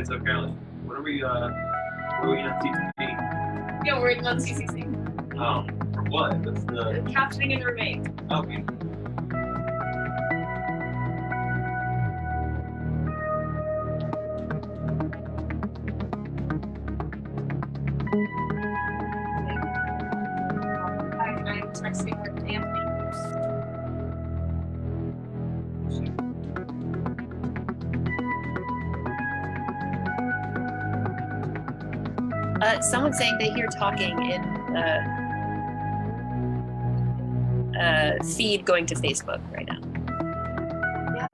Wait, so Carolyn, what are we on CCC? Yeah, we're on CCC. For what? What's the Captioning and remain. okay. I'm texting with Anthony. Someone's saying they hear talking in feed going to Facebook right now. Yeah,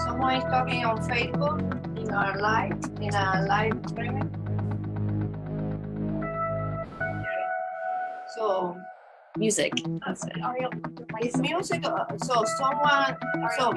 someone is talking on Facebook in our live streaming. So Music. it's music. So someone. So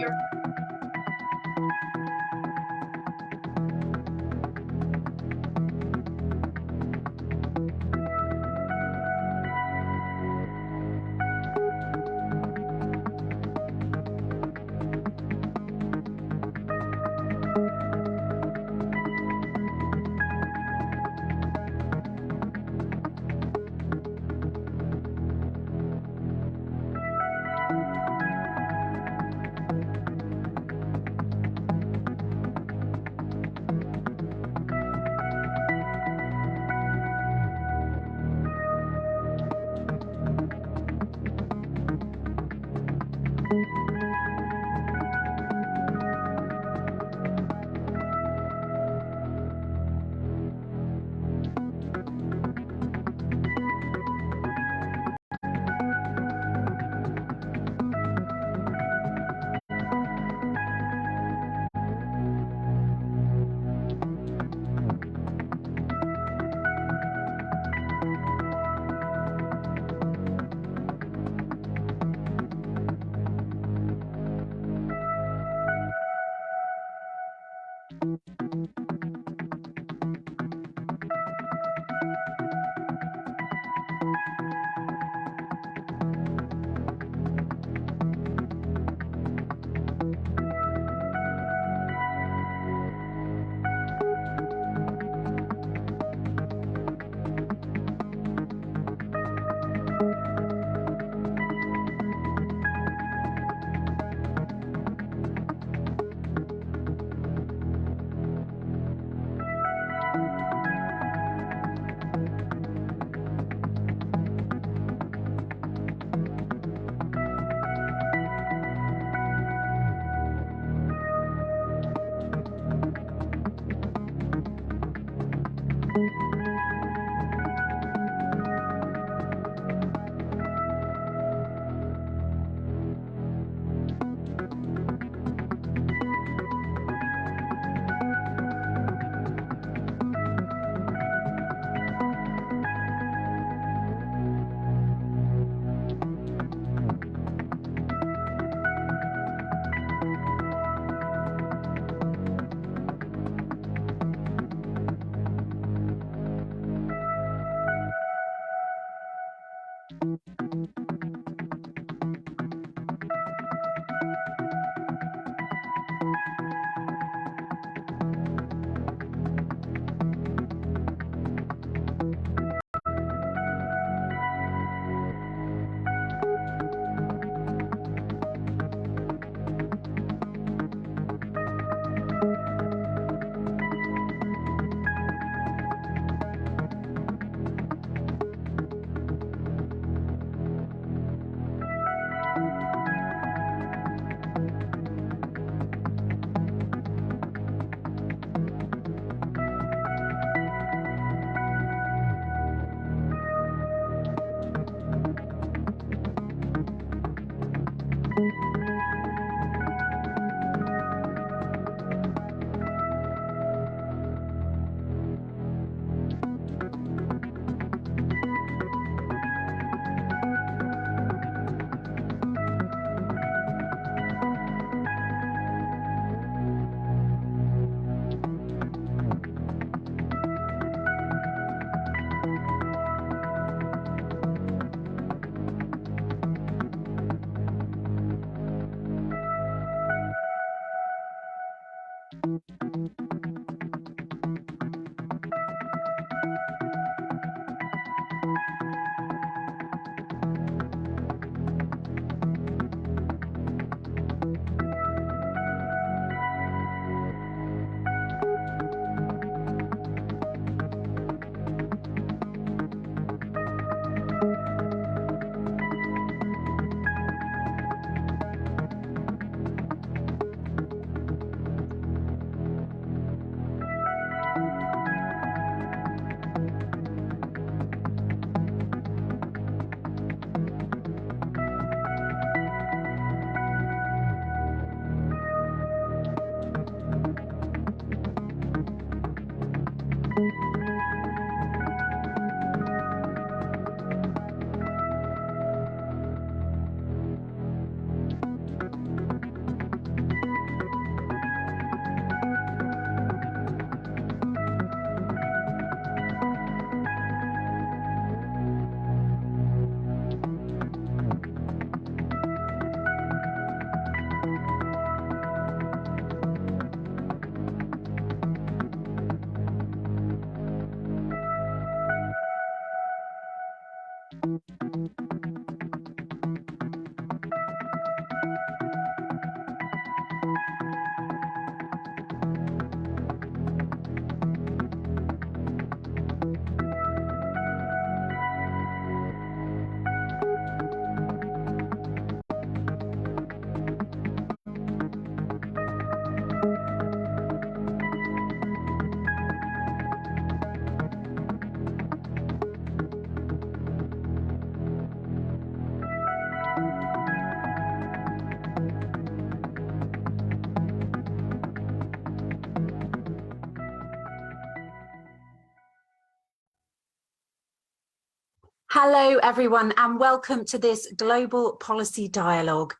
Hello, everyone, and welcome to this Global Policy Dialogue,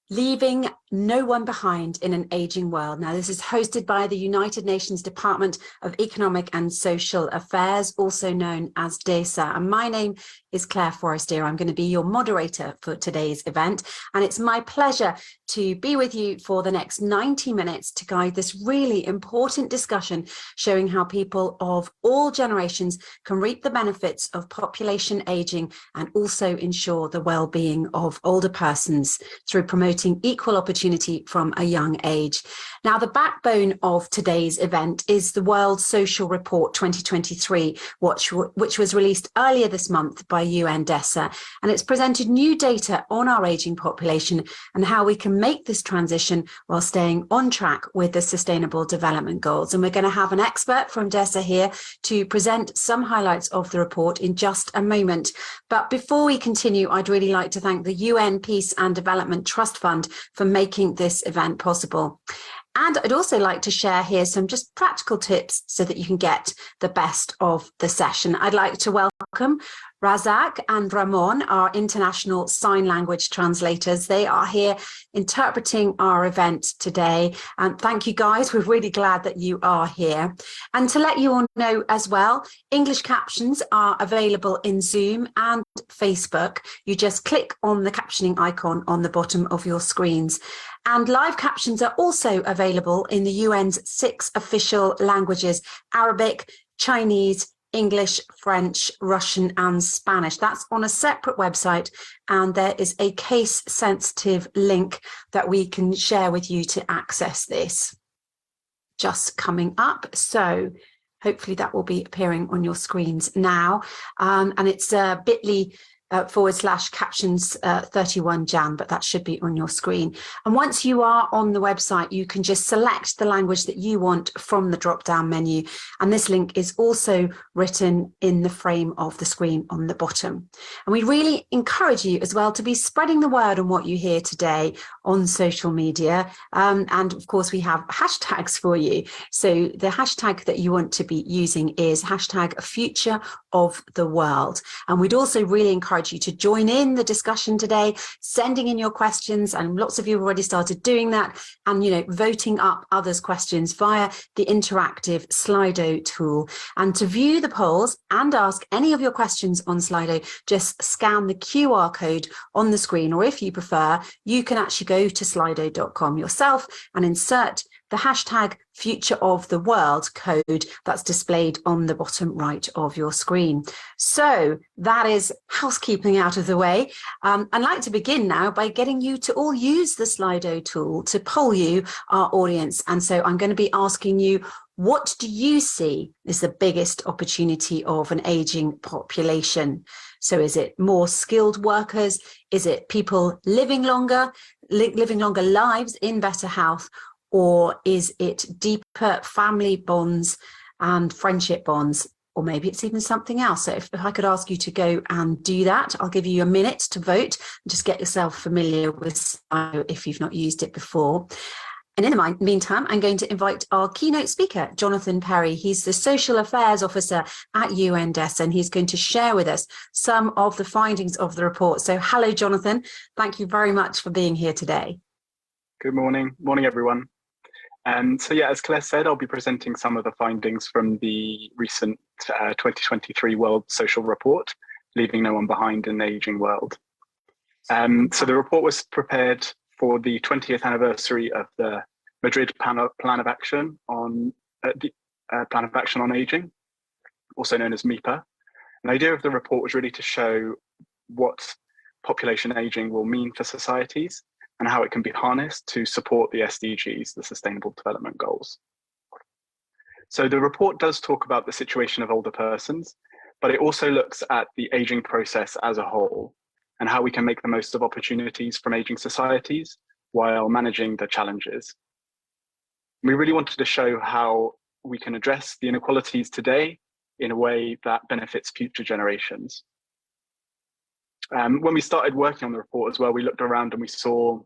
Leaving No One Behind in an Aging World. Now, this is hosted by the United Nations Department of Economic and Social Affairs, also known as DESA. And my name is Claire Forestier. I'm going to be your moderator for today's event. And it's my pleasure to be with you for the next 90 minutes to guide this really important discussion showing how people of all generations can reap the benefits of population aging and also ensure the well-being of older persons through promoting equal opportunity from a young age. Now, the backbone of today's event is the World Social Report 2023, which was released earlier this month by UN DESA, and it's presented new data on our aging population and how we can make this transition while staying on track with the Sustainable Development Goals. And we're going to have an expert from DESA here to present some highlights of the report in just a moment. But before we continue, I'd really like to thank the UN Peace and Development Trust Fund for making this event possible. And I'd also like to share here some just practical tips so that you can get the best of the session. I'd like to welcome Razak and Ramon, our international sign language translators. They are here interpreting our event today. And thank you, guys. We're really glad that you are here. And to let you all know as well, English captions are available in Zoom and Facebook. You just click on the captioning icon on the bottom of your screens. And live captions are also available in the UN's 6 official languages: Arabic, Chinese, English, French, Russian, and Spanish. That's on a separate website, and there is a case-sensitive link that we can share with you to access this. Just coming up, so hopefully that will be appearing on your screens now, and it's bit.ly /captions 31 Jan, but that should be on your screen. And once you are on the website, you can just select the language that you want from the drop-down menu. And this link is also written in the frame of the screen on the bottom. And we really encourage you as well to be spreading the word on what you hear today on social media. And of course, we have hashtags for you. So the hashtag that you want to be using is hashtag Future of the World. And we'd also really encourage you to join in the discussion today, sending in your questions, and lots of you have already started doing that, and voting up others' questions via the interactive Slido tool. And to view the polls and ask any of your questions on Slido, just scan the QR code on the screen, or if you prefer, you can actually go to slido.com yourself and insert the hashtag Future of the World code that's displayed on the bottom right of your screen. So that is housekeeping out of the way. I'd like to begin now by getting you to all use the Slido tool to poll you, our audience. And so I'm going to be asking you, what do you see is the biggest opportunity of an aging population? So is it more skilled workers? Is it people living longer lives in better health? Or is it deeper family bonds and friendship bonds? Or maybe it's even something else. So if I could ask you to go and do that, I'll give you a minute to vote and just get yourself familiar with Slido if you've not used it before. And in the meantime, I'm going to invite our keynote speaker, Jonathan Perry. He's the Social Affairs Officer at UN DESA, and he's going to share with us some of the findings of the report. So hello, Jonathan. Thank you very much for being here today. Good morning. Morning, everyone. So yeah, as Claire said, I'll be presenting some of the findings from the recent 2023 World Social Report, Leaving No One Behind in an Aging World. So the report was prepared for the 20th anniversary of the Madrid Plan of Action on Aging, also known as MIPA. The idea of the report was really to show what population aging will mean for societies and how it can be harnessed to support the SDGs, the Sustainable Development Goals. So the report does talk about the situation of older persons, but it also looks at the aging process as a whole and how we can make the most of opportunities from aging societies while managing the challenges. We really wanted to show how we can address the inequalities today in a way that benefits future generations. When we started working on the report as well, we looked around and we saw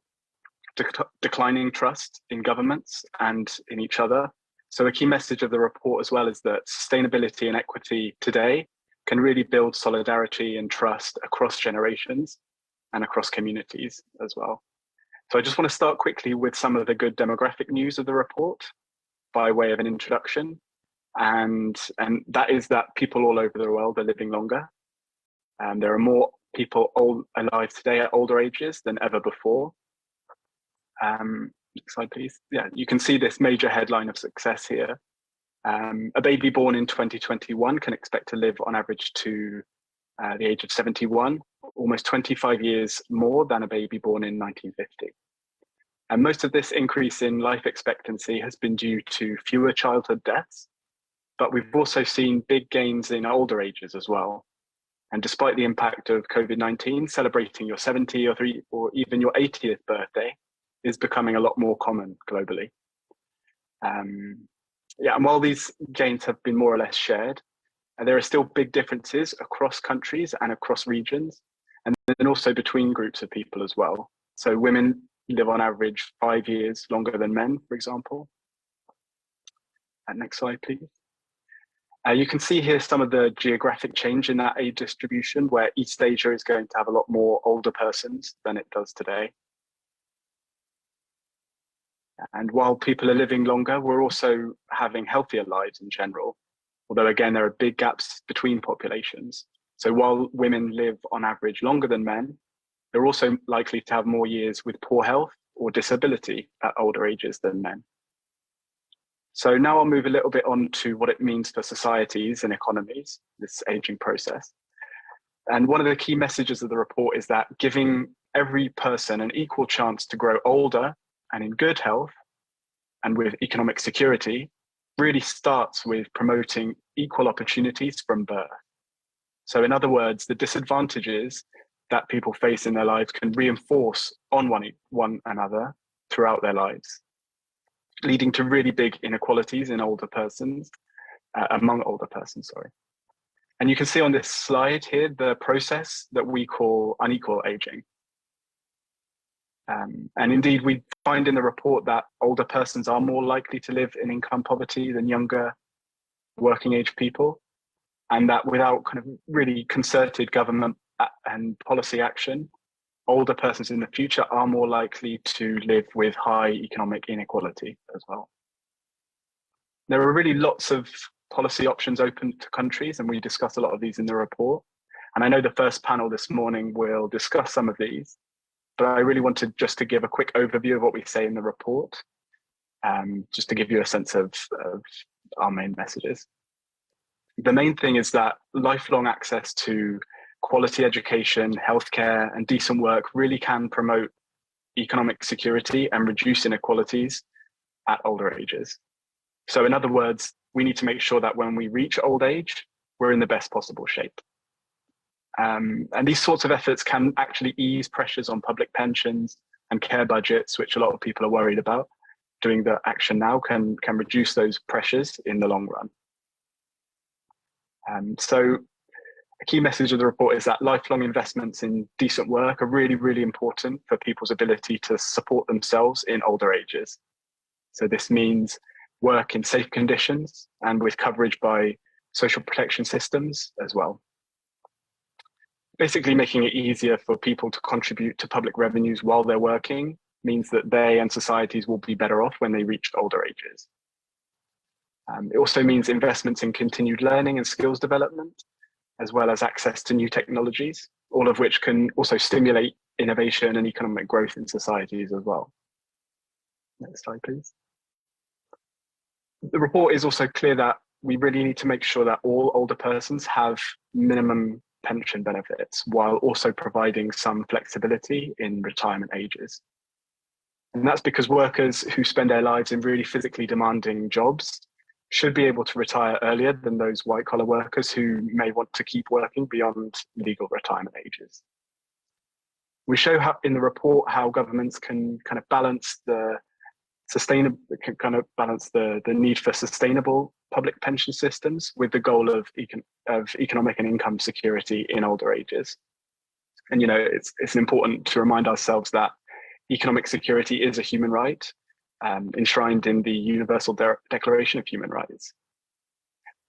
declining trust in governments and in each other. So a key message of the report as well is that sustainability and equity today can really build solidarity and trust across generations and across communities as well. So I just want to start quickly with some of the good demographic news of the report by way of an introduction. And that is that people all over the world are living longer. There are more people alive today at older ages than ever before. Next slide, please. Yeah, you can see this major headline of success here. A baby born in 2021 can expect to live on average to the age of 71, almost 25 years more than a baby born in 1950. And most of this increase in life expectancy has been due to fewer childhood deaths, but we've also seen big gains in older ages as well. And despite the impact of COVID-19, celebrating your 70th or even your 80th birthday is becoming a lot more common globally. Yeah, and while these gains have been more or less shared, there are still big differences across countries and across regions, and then also between groups of people as well. So women live on average 5 years longer than men, for example. And next slide, please. You can see here some of the geographic change in that age distribution, where East Asia is going to have a lot more older persons than it does today. And while people are living longer, we're also having healthier lives in general, although again, there are big gaps between populations. So while women live on average longer than men, they're also likely to have more years with poor health or disability at older ages than men. So now I'll move a little bit on to what it means for societies and economies, this aging process. And one of the key messages of the report is that giving every person an equal chance to grow older and in good health and with economic security really starts with promoting equal opportunities from birth. So in other words, the disadvantages that people face in their lives can reinforce on one another throughout their lives, leading to really big inequalities in older persons, among older persons, sorry. And you can see on this slide here, the process that we call unequal aging. And indeed, we find in the report that older persons are more likely to live in income poverty than younger working age people, and that without kind of really concerted government and policy action, older persons in the future are more likely to live with high economic inequality as well. There are really lots of policy options open to countries, and we discuss a lot of these in the report. And I know the first panel this morning will discuss some of these, but I really wanted just to give a quick overview of what we say in the report, just to give you a sense of our main messages. The main thing is that lifelong access to quality education, healthcare, and decent work really can promote economic security and reduce inequalities at older ages. So in other words, we need to make sure that when we reach old age, we're in the best possible shape. And these sorts of efforts can actually ease pressures on public pensions and care budgets, which a lot of people are worried about. Doing the action now can reduce those pressures in the long run. So a key message of the report is that lifelong investments in decent work are really, really important for people's ability to support themselves in older ages. So this means work in safe conditions and with coverage by social protection systems as well. Basically making it easier for people to contribute to public revenues while they're working means that they and societies will be better off when they reach older ages. It also means investments in continued learning and skills development, as well as access to new technologies, all of which can also stimulate innovation and economic growth in societies as well. Next slide, please. The report is also clear that we really need to make sure that all older persons have minimum pension benefits while also providing some flexibility in retirement ages. And that's because workers who spend their lives in really physically demanding jobs should be able to retire earlier than those white-collar workers who may want to keep working beyond legal retirement ages. We show how, in the report, how governments can kind of balance the need for sustainable public pension systems with the goal of economic and income security in older ages. And it's important to remind ourselves that economic security is a human right, enshrined in the Universal Declaration of Human Rights.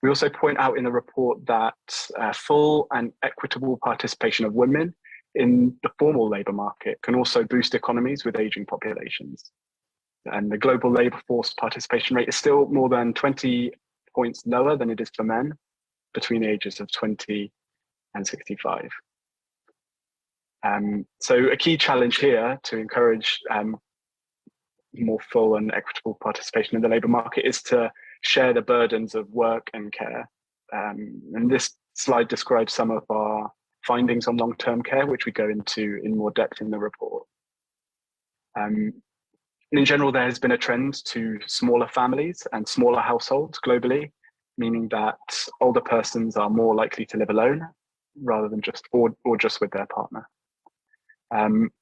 We also point out in the report that full and equitable participation of women in the formal labour market can also boost economies with ageing populations. And the global labour force participation rate is still more than 20 points lower than it is for men between the ages of 20 and 65. So a key challenge here to encourage more full and equitable participation in the labour market is to share the burdens of work and care. And this slide describes some of our findings on long-term care, which we go into in more depth in the report. In general, there has been a trend to smaller families and smaller households globally, meaning that older persons are more likely to live alone rather than just with their partner.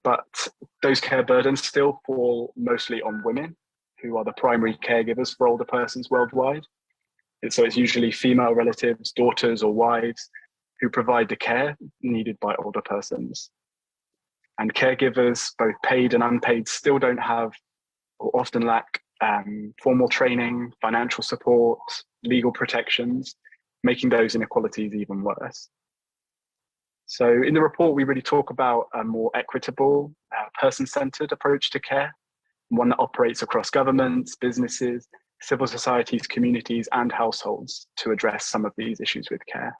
But those care burdens still fall mostly on women, who are the primary caregivers for older persons worldwide. And so it's usually female relatives, daughters or wives who provide the care needed by older persons. And caregivers, both paid and unpaid, still don't have or often lack formal training, financial support, legal protections, making those inequalities even worse. So in the report, we really talk about a more equitable, person-centered approach to care, one that operates across governments, businesses, civil societies, communities, and households to address some of these issues with care.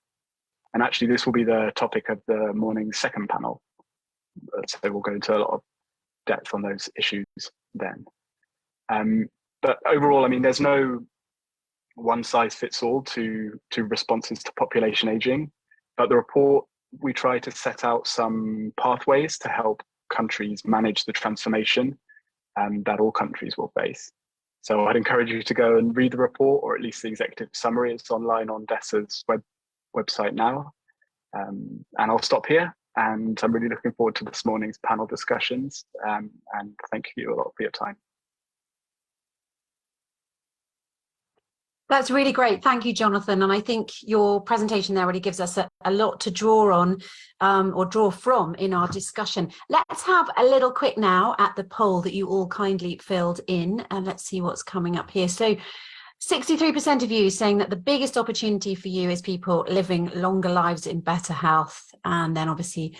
And actually, this will be the topic of the morning's second panel. So we'll go into a lot of depth on those issues then. But overall, I mean, there's no one size fits all to responses to population aging, but the report, we try to set out some pathways to help countries manage the transformation that all countries will face. So I'd encourage you to go and read the report, or at least the executive summary. It's online on DESA's website now. And I'll stop here, and I'm really looking forward to this morning's panel discussions, and thank you a lot for your time. That's really great. Thank you, Jonathan. And I think your presentation there really gives us a lot to draw on or draw from in our discussion. Let's have a little quick now at the poll that you all kindly filled in, and let's see what's coming up here. So 63% of you saying that the biggest opportunity for you is people living longer lives in better health. And then obviously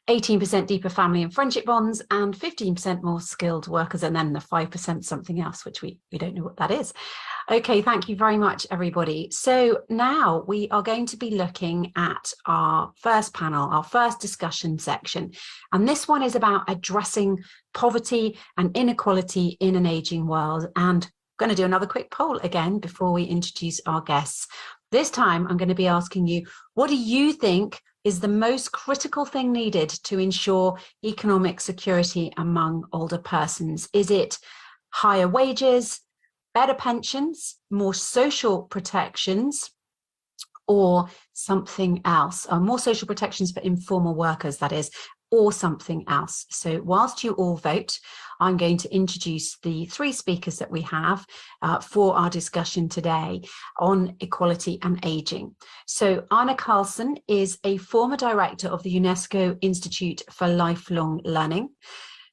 18% deeper family and friendship bonds, and 15% more skilled workers, and then the 5% something else, which we don't know what that is. Okay, thank you very much, everybody. So now we are going to be looking at our first panel, our first discussion section. And this one is about addressing poverty and inequality in an aging world. And I'm going to do another quick poll again before we introduce our guests. This time, I'm going to be asking you, what do you think is the most critical thing needed to ensure economic security among older persons? Is it higher wages, better pensions, more social protections, or something else? More social protections for informal workers, that is, or something else. So whilst you all vote, I'm going to introduce the three speakers that we have for our discussion today on equality and ageing. So Anna Carlson is a former director of the UNESCO Institute for Lifelong Learning.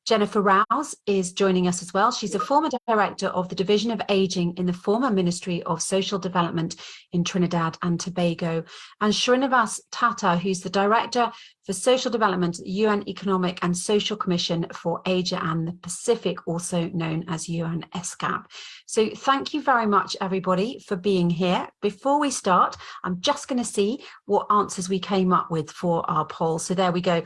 Jennifer Rouse is joining us as well. She's a former director of the Division of Aging in the former Ministry of Social Development in Trinidad and Tobago. And Srinivas Tata, who's the director for social development at the UN Economic and Social Commission for Asia and the Pacific, also known as UN ESCAP. So thank you very much, everybody, for being here. Before we start, I'm just going to see what answers we came up with for our poll. So there we go.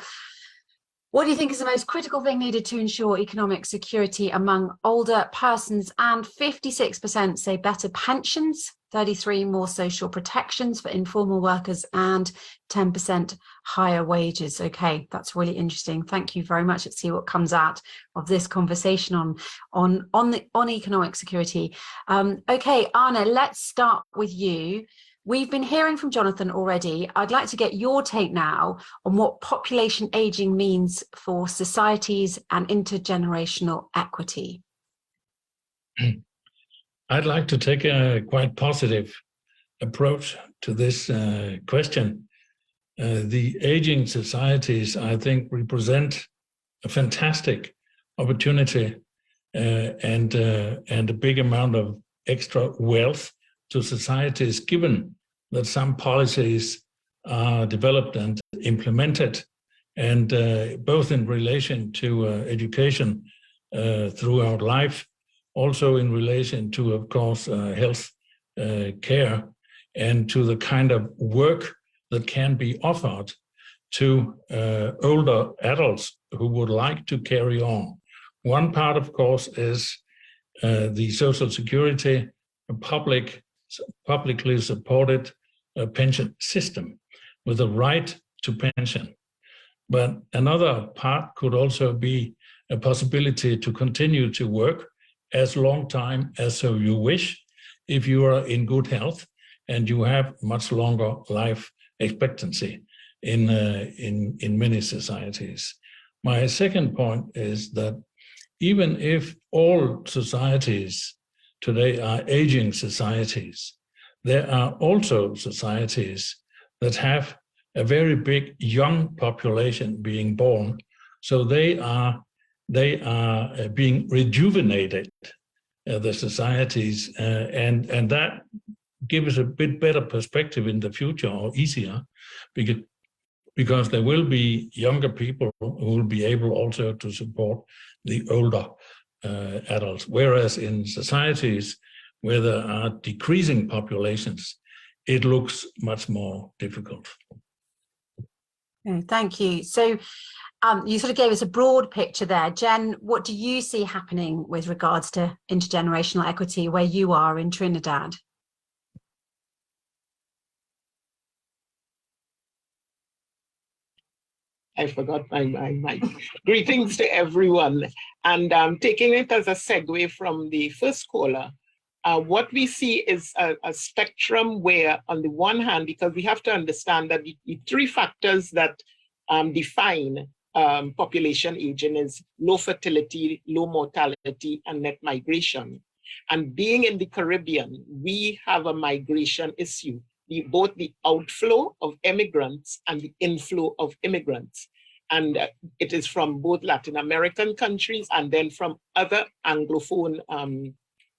What do you think is the most critical thing needed to ensure economic security among older persons? And 56% say better pensions, 33 more social protections for informal workers, and 10% higher wages. Okay, that's really interesting. Thank you very much. Let's see what comes out of this conversation on economic security. Okay, Anna, let's start with you. We've been hearing from Jonathan already. I'd like to get your take now on what population aging means for societies and intergenerational equity. I'd like to take a quite positive approach to this question. The aging societies, I think, represent a fantastic opportunity and a big amount of extra wealth to societies, given that some policies are developed and implemented, and both in relation to education throughout life, also in relation to, of course, health care, and to the kind of work that can be offered to older adults who would like to carry on. One part, of course, is the Social Security, publicly supported pension system with a right to pension. But another part could also be a possibility to continue to work as long time as so you wish, if you are in good health and you have much longer life expectancy in many societies. My second point is that even if all societies today are aging societies, there are also societies that have a very big young population being born. So they are being rejuvenated, the societies, and that gives us a bit better perspective in the future, or easier, because there will be younger people who will be able also to support the older adults. Whereas in societies where there are decreasing populations, it looks much more difficult. Okay, thank you. So you sort of gave us a broad picture there. Jen, what do you see happening with regards to intergenerational equity where you are in Trinidad? I forgot my mic. Greetings to everyone. And taking it as a segue from the first caller, what we see is a spectrum where, on the one hand, because we have to understand that the three factors that define population aging is low fertility, low mortality, and net migration. And being in the Caribbean, we have a migration issue, both the outflow of immigrants and the inflow of immigrants. And it is from both Latin American countries and then from other Anglophone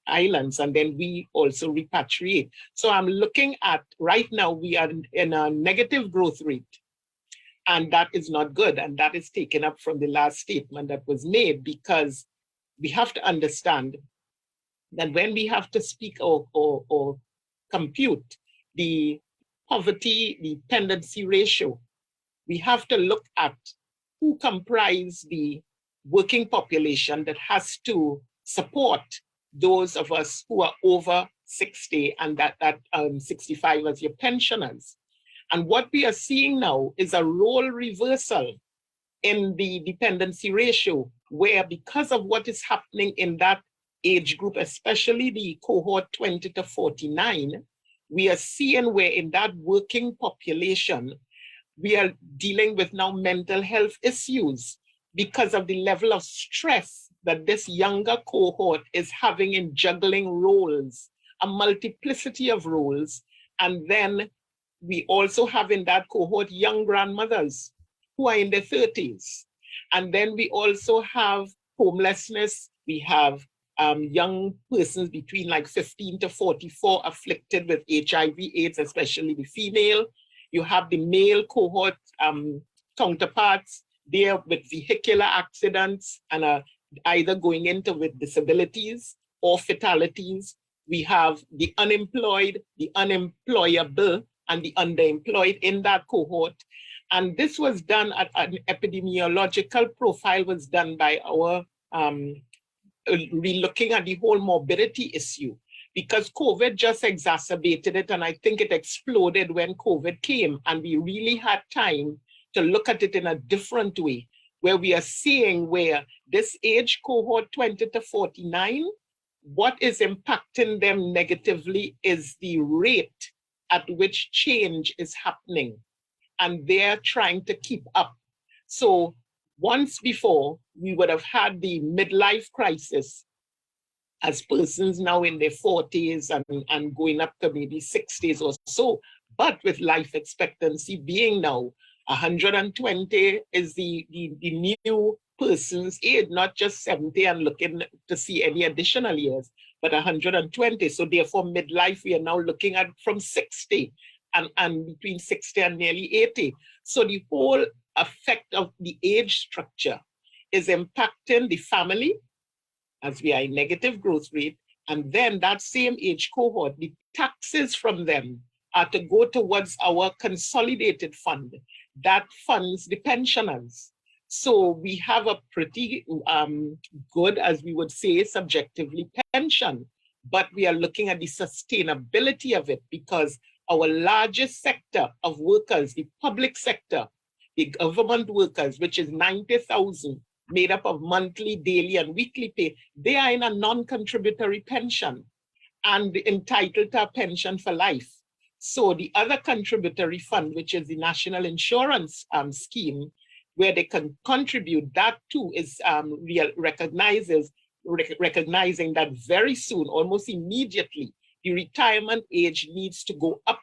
islands, and then we also repatriate. So I'm looking at, right now, we are in a negative growth rate, and that is not good. And that is taken up from the last statement that was made, because we have to understand that when we have to speak or compute the poverty dependency ratio, we have to look at who comprise the working population that has to support those of us who are over 60 and that 65 as your pensioners. And what we are seeing now is a role reversal in the dependency ratio, where because of what is happening in that age group, especially the cohort 20 to 49, we are seeing where in that working population, we are dealing with now mental health issues because of the level of stress that this younger cohort is having in juggling roles, a multiplicity of roles. And then we also have in that cohort young grandmothers who are in their 30s. And then we also have homelessness. We have young persons between like 15 to 44 afflicted with HIV/AIDS, especially the female. You have the male cohort counterparts there with vehicular accidents and either going into with disabilities or fatalities. We have the unemployed, the unemployable, and the underemployed in that cohort. And this was done at an epidemiological profile was done by our relooking at the whole morbidity issue. because COVID just exacerbated it. And I think it exploded when COVID came, and we really had time to look at it in a different way, where we are seeing where this age cohort 20 to 49, what is impacting them negatively is the rate at which change is happening, and they're trying to keep up. So once before, we would have had the midlife crisis as persons now in their 40s and going up to maybe 60s or so. But with life expectancy being now 120 is the new person's age, not just 70 and looking to see any additional years, but 120. So therefore, midlife, we are now looking at from 60 and between 60 and nearly 80. So the whole effect of the age structure is impacting the family, as we are in negative growth rate, and then that same age cohort, the taxes from them are to go towards our consolidated fund that funds the pensioners. So we have a pretty good, as we would say, subjectively pension, but we are looking at the sustainability of it, because our largest sector of workers, the public sector, the government workers, which is 90,000, made up of monthly, daily, and weekly pay, they are in a non-contributory pension and entitled to a pension for life. So the other contributory fund, which is the National Insurance Scheme, where they can contribute, that too is recognizing that very soon, almost immediately, the retirement age needs to go up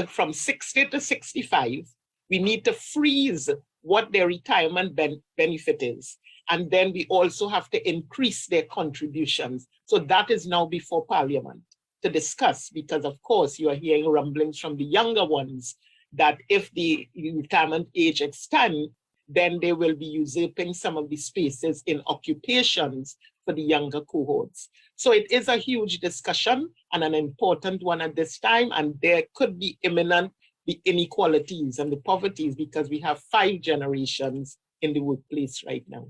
from 60 to 65. We need to freeze what their retirement benefit is. And then we also have to increase their contributions. So that is now before Parliament to discuss, because of course you are hearing rumblings from the younger ones that if the retirement age extends, then they will be usurping some of the spaces in occupations for the younger cohorts. So it is a huge discussion and an important one at this time, and there could be imminent the inequalities and the poverties, because we have 5 generations in the workplace right now.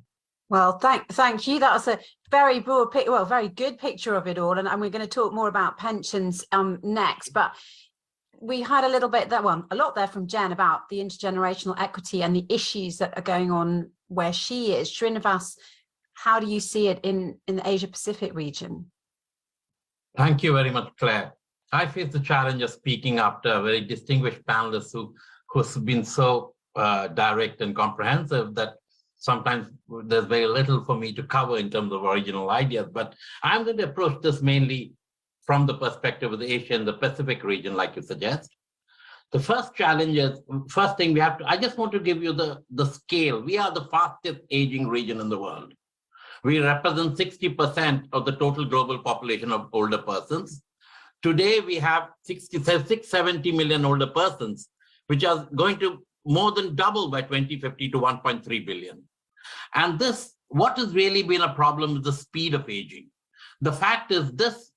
Well, thank you. That was a very broad, very good picture of it all. And we're going to talk more about pensions next. But we had a little bit that a lot there from Jen about the intergenerational equity and the issues that are going on where she is. Srinivas, how do you see it in the Asia Pacific region? Thank you very much, Claire. I face the challenge of speaking after a very distinguished panelist who's been so direct and comprehensive that sometimes there's very little for me to cover in terms of original ideas. But I'm going to approach this mainly from the perspective of the Asia and the Pacific region, like you suggest. The first challenge is, first thing we have to, I just want to give you the scale. We are the fastest aging region in the world. We represent 60% of the total global population of older persons. Today, we have 670 million older persons, which are going to more than double by 2050 to 1.3 billion. And this, what has really been a problem is the speed of aging. The fact is this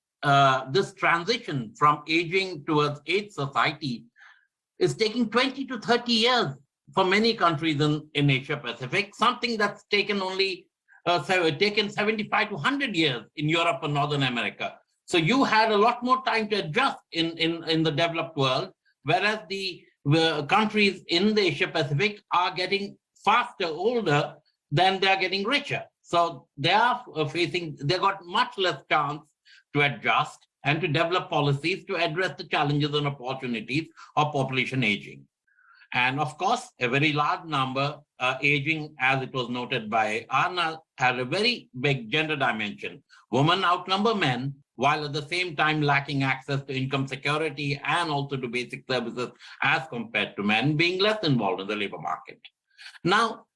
transition from aging towards age society is taking 20 to 30 years for many countries in Asia Pacific, something that's taken only taken 75 to 100 years in Europe and Northern America. So you had a lot more time to adjust in the developed world, whereas the countries in the Asia Pacific are getting faster, older than they are getting richer. So they are they got much less chance to adjust and to develop policies to address the challenges and opportunities of population aging. And of course, a very large number aging, as it was noted by Arna, had a very big gender dimension. Women outnumber men, while at the same time lacking access to income security and also to basic services as compared to men, being less involved in the labor market. Now,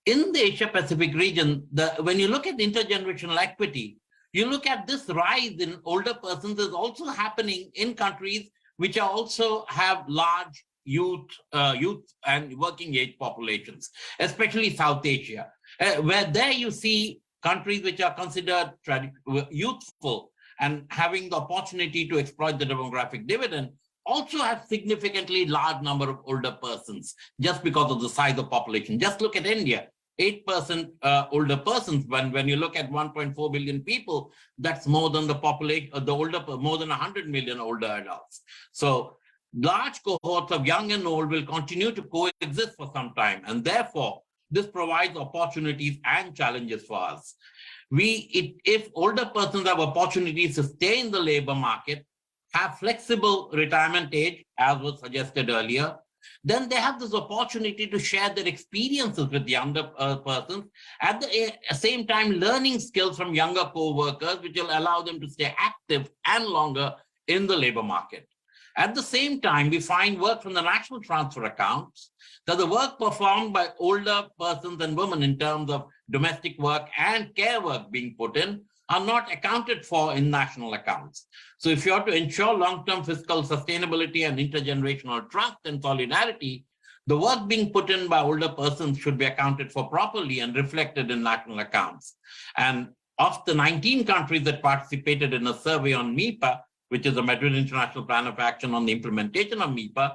in the Asia Pacific region, when you look at intergenerational equity, you look at this rise in older persons is also happening in countries which are also have large youth and working age populations, especially South Asia, where there you see countries which are considered youthful and having the opportunity to exploit the demographic dividend also have significantly large number of older persons just because of the size of population. Just look at India. 8% older persons. When you look at 1.4 billion people, that's more than the population, more than 100 million older adults. So large cohorts of young and old will continue to coexist for some time. And therefore, this provides opportunities and challenges for us. If older persons have opportunities to stay in the labor market, have flexible retirement age, as was suggested earlier, then they have this opportunity to share their experiences with younger persons, at the same time learning skills from younger co-workers, which will allow them to stay active and longer in the labor market. At the same time, we find work from the national transfer accounts that the work performed by older persons and women in terms of domestic work and care work being put in are not accounted for in national accounts. So if you are to ensure long-term fiscal sustainability and intergenerational trust and solidarity, the work being put in by older persons should be accounted for properly and reflected in national accounts. And of the 19 countries that participated in a survey on MIPA, which is the Madrid International Plan of Action on the implementation of MIPA,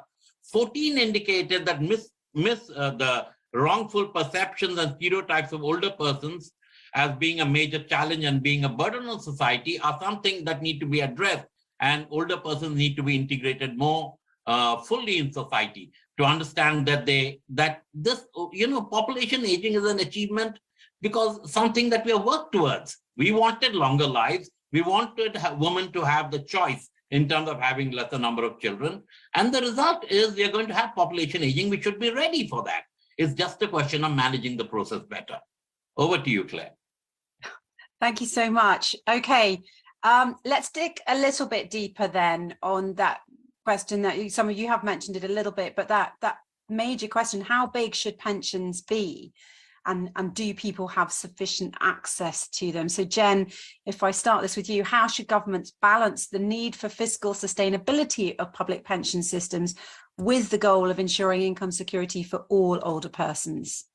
14 indicated that the wrongful perceptions and stereotypes of older persons as being a major challenge and being a burden on society are something that need to be addressed, and older persons need to be integrated more fully in society to understand that this population aging is an achievement because something that we have worked towards. We wanted longer lives. We wanted women to have the choice in terms of having lesser number of children. And the result is we are going to have population aging. We should be ready for that. It's just a question of managing the process better. Over to you, Claire. Thank you so much. Okay, let's dig a little bit deeper then on that question that some of you have mentioned it a little bit, but that major question, how big should pensions be? And do people have sufficient access to them? So Jen, if I start this with you, how should governments balance the need for fiscal sustainability of public pension systems with the goal of ensuring income security for all older persons?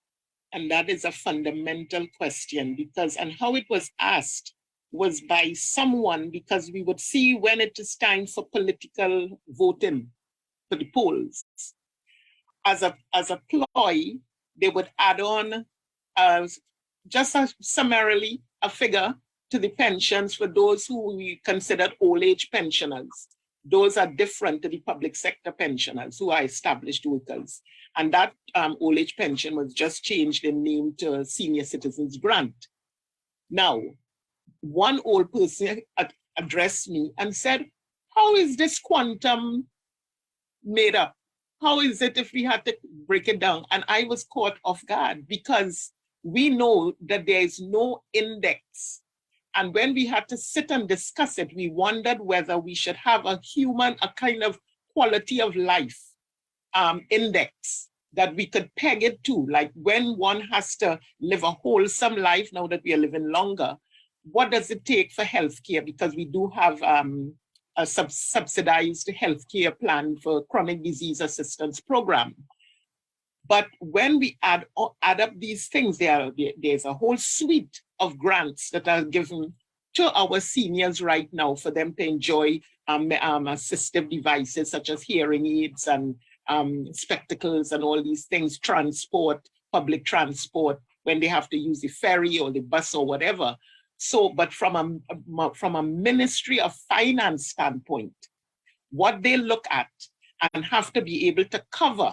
And that is a fundamental question and how it was asked was by someone, because we would see when it is time for political voting for the polls. As a ploy, they would add on summarily a figure to the pensions for those who we considered old age pensioners. Those are different to the public sector pensioners who are established workers. And that old age pension was just changed in name to Senior Citizens Grant. Now, one old person addressed me and said, how is this quantum made up? How is it if we had to break it down? And I was caught off guard because we know that there is no index. And when we had to sit and discuss it, we wondered whether we should have a kind of quality of life index that we could peg it to. Like when one has to live a wholesome life, now that we are living longer, what does it take for healthcare? Because we do have a subsidized healthcare plan for chronic disease assistance program. But when we add up these things, there's a whole suite of grants that are given to our seniors right now for them to enjoy assistive devices such as hearing aids and spectacles and all these things, transport, public transport, when they have to use the ferry or the bus or whatever. So, but from a Ministry of Finance standpoint, what they look at and have to be able to cover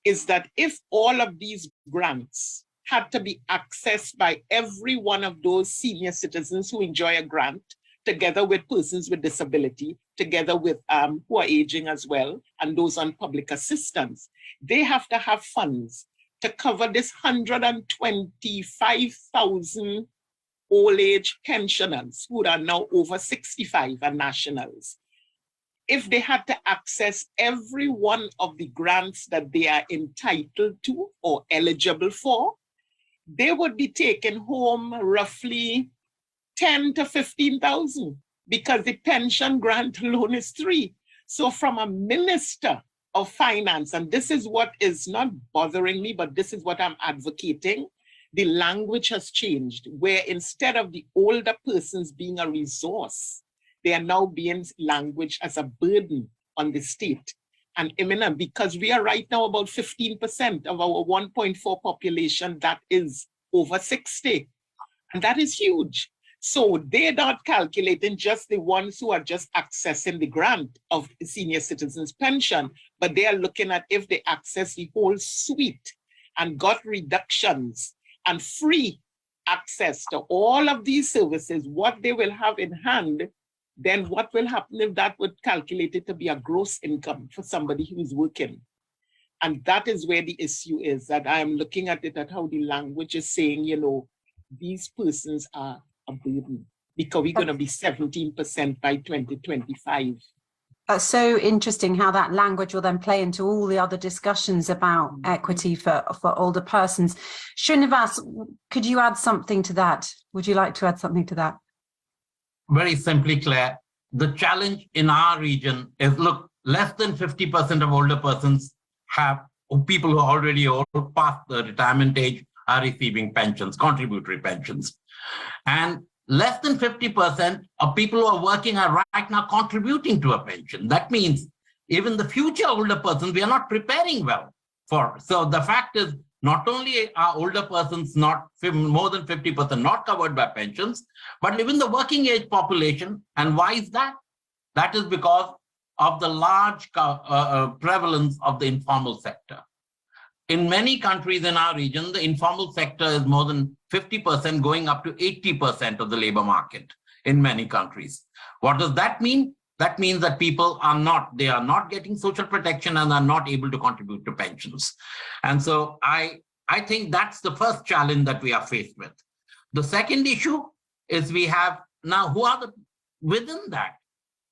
is that if all of these grants had to be accessed by every one of those senior citizens who enjoy a grant, together with persons with disability, together with who are aging as well, and those on public assistance, they have to have funds to cover this 125,000 old age pensioners who are now over 65 and nationals. If they had to access every one of the grants that they are entitled to or eligible for, they would be taking home roughly 10 to 15,000 because the pension grant alone is 3. So from a Minister of Finance, and this is what is not bothering me, but this is what I'm advocating, the language has changed, where instead of the older persons being a resource, they are now being languaged as a burden on the state. and imminent, because we are right now about 15% of our 1.4 population that is over 60. And that is huge. So they're not calculating just the ones who are just accessing the grant of senior citizens pension, but they are looking at if they access the whole suite and got reductions and free access to all of these services, what they will have in hand, then what will happen if that would calculate it to be a gross income for somebody who is working? And that is where the issue is, that I am looking at it at how the language is saying, you know, these persons are a burden because we're going to be 17% by 2025. That's so interesting how that language will then play into all the other discussions about equity for older persons. Srinivas, could you add something to that? Would you like to add something to that? Very simply, Claire, the challenge in our region is, look, less than 50% of older persons have, people who are already old, past the retirement age, are receiving pensions, contributory pensions. And less than 50% of people who are working are right now contributing to a pension. That means even the future older persons, we are not preparing well for. So the fact is, not only are older persons not more than 50% not covered by pensions, but even the working age population. And why is that? That is because of the large prevalence of the informal sector. In many countries in our region, the informal sector is more than 50%, going up to 80% of the labor market in many countries. What does that mean? That means that people are not getting social protection and are not able to contribute to pensions. And so I think that's the first challenge that we are faced with. The second issue is we have now, within that,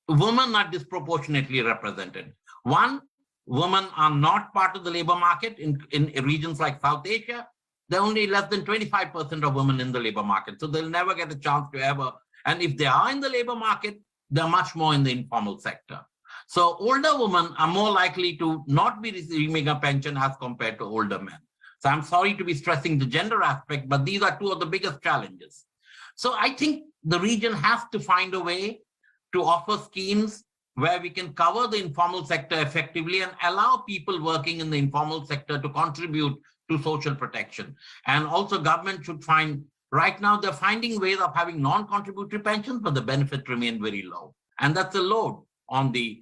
women are disproportionately represented. One, women are not part of the labor market in regions like South Asia. There are only less than 25% of women in the labor market. So they'll never get a chance to ever. And if they are in the labor market, they're much more in the informal sector. So older women are more likely to not be receiving a pension as compared to older men. So I'm sorry to be stressing the gender aspect, but these are two of the biggest challenges. So I think the region has to find a way to offer schemes where we can cover the informal sector effectively and allow people working in the informal sector to contribute to social protection. And also government should find, right now they're finding ways of having non-contributory pensions, but the benefits remain very low. And that's a load on the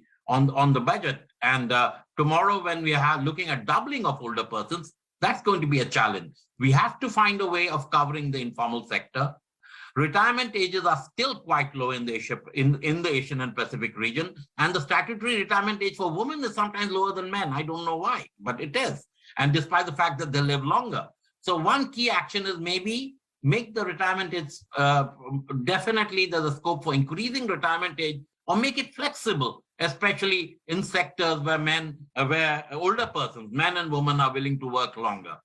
budget. And tomorrow when we are looking at doubling of older persons, that's going to be a challenge. We have to find a way of covering the informal sector. Retirement ages are still quite low in the Asian and Pacific region. And the statutory retirement age for women is sometimes lower than men. I don't know why, but it is. And despite the fact that they live longer. So one key action is maybe make the retirement age, definitely there's a scope for increasing retirement age, or make it flexible, especially in sectors where older persons, men and women, are willing to work longer.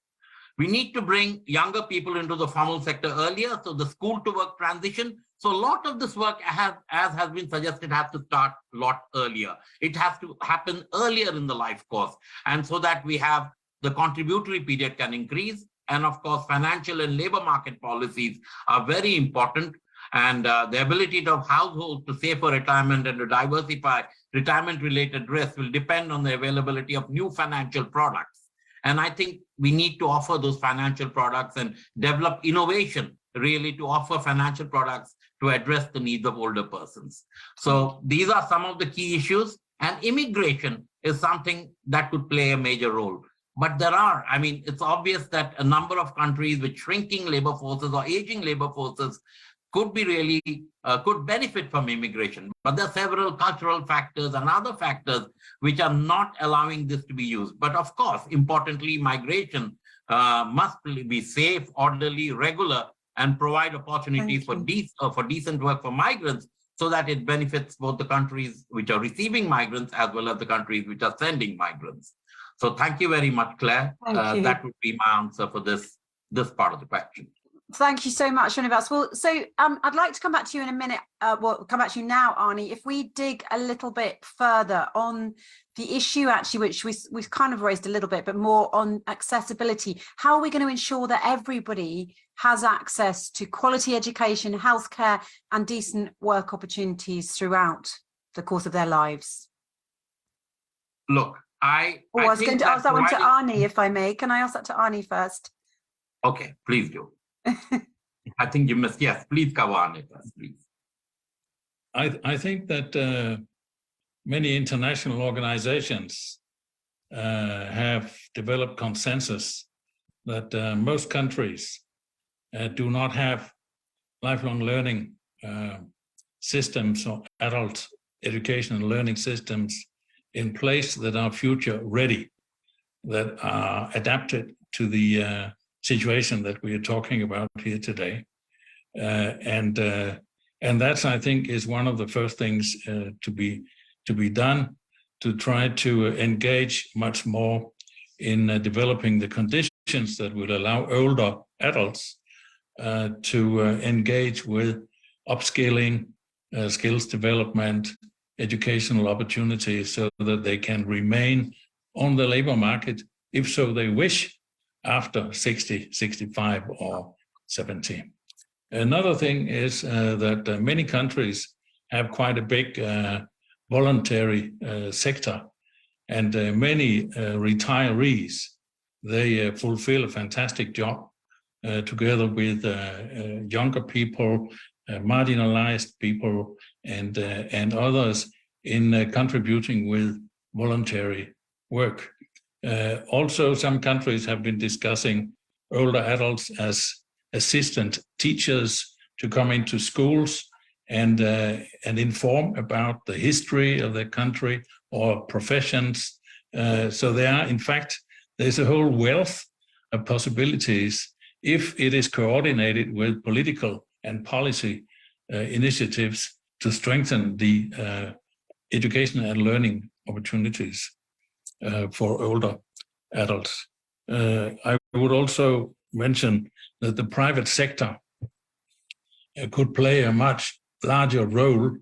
We need to bring younger people into the formal sector earlier, so the school to work transition. So a lot of this work, as has been suggested, has to start a lot earlier. It has to happen earlier in the life course, and so that we have the contributory period can increase. And of course, financial and labor market policies are very important. And the ability of households to save for retirement and to diversify retirement-related risks will depend on the availability of new financial products. And I think we need to offer those financial products and develop innovation really to offer financial products to address the needs of older persons. So these are some of the key issues, and immigration is something that could play a major role. But it's obvious that a number of countries with shrinking labor forces or aging labor forces could benefit from immigration. But there are several cultural factors and other factors which are not allowing this to be used. But of course, importantly, migration must be safe, orderly, regular, and provide opportunities for decent work for migrants, so that it benefits both the countries which are receiving migrants as well as the countries which are sending migrants. So thank you very much, Claire. That would be my answer for this part of the question. Thank you so much, Srinivas. Well, so I'd like to come back to you in a minute. Come back to you now, Arnie. If we dig a little bit further on the issue, actually, which we've kind of raised a little bit, but more on accessibility. How are we going to ensure that everybody has access to quality education, healthcare, and decent work opportunities throughout the course of their lives? Look, I was going to ask that one to Arnie, if I may. Can I ask that to Arnie first? Okay, please do. I think you must, yes, please cover Arnie first, please. I think that many international organizations have developed consensus that most countries do not have lifelong learning systems or adult education and learning systems in place that are future ready, that are adapted to the situation that we are talking about here today. And that's, I think, is one of the first things to be done, to try to engage much more in developing the conditions that will allow older adults to engage with upskilling, skills development, educational opportunities, so that they can remain on the labor market, if so they wish, after 60, 65 or 70. Another thing is that many countries have quite a big voluntary sector, and many retirees, they fulfill a fantastic job together with younger people, marginalized people, and others in contributing with voluntary work. Also, some countries have been discussing older adults as assistant teachers to come into schools and inform about the history of their country or professions. So there are, in fact, there's a whole wealth of possibilities if it is coordinated with political and policy initiatives to strengthen the education and learning opportunities for older adults. I would also mention that the private sector could play a much larger role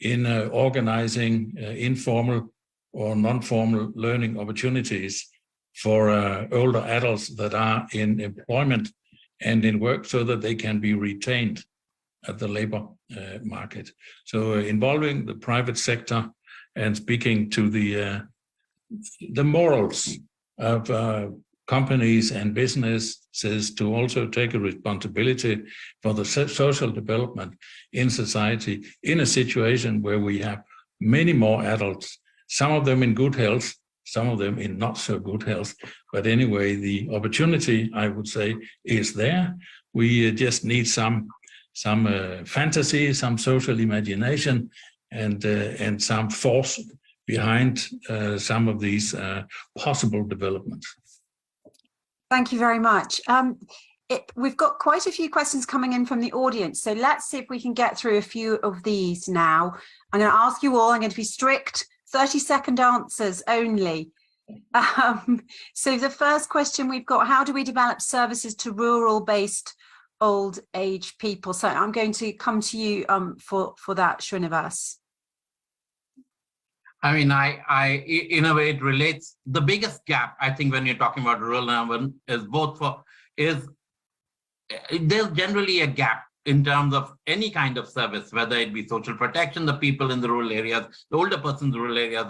in organizing informal or non-formal learning opportunities for older adults that are in employment and in work, so that they can be retained at the labor market. So involving the private sector and speaking to the morals of companies and businesses to also take a responsibility for the social development in society, in a situation where we have many more adults, some of them in good health, some of them in not so good health. But anyway, the opportunity, I would say, is there. We just need some fantasy, some social imagination, and some force behind some of these possible developments. Thank you very much. We've got quite a few questions coming in from the audience, so let's see if we can get through a few of these now. I'm going to ask you all, I'm going to be strict, 30-second answers only. So the first question we've got, how do we develop services to rural-based old age people? So I'm going to come to you for that, Srinivas. I mean, I in a way, it relates. The biggest gap, I think, when you're talking about rural and urban, is there's generally a gap in terms of any kind of service, whether it be social protection. The people in the rural areas, the older persons in the rural areas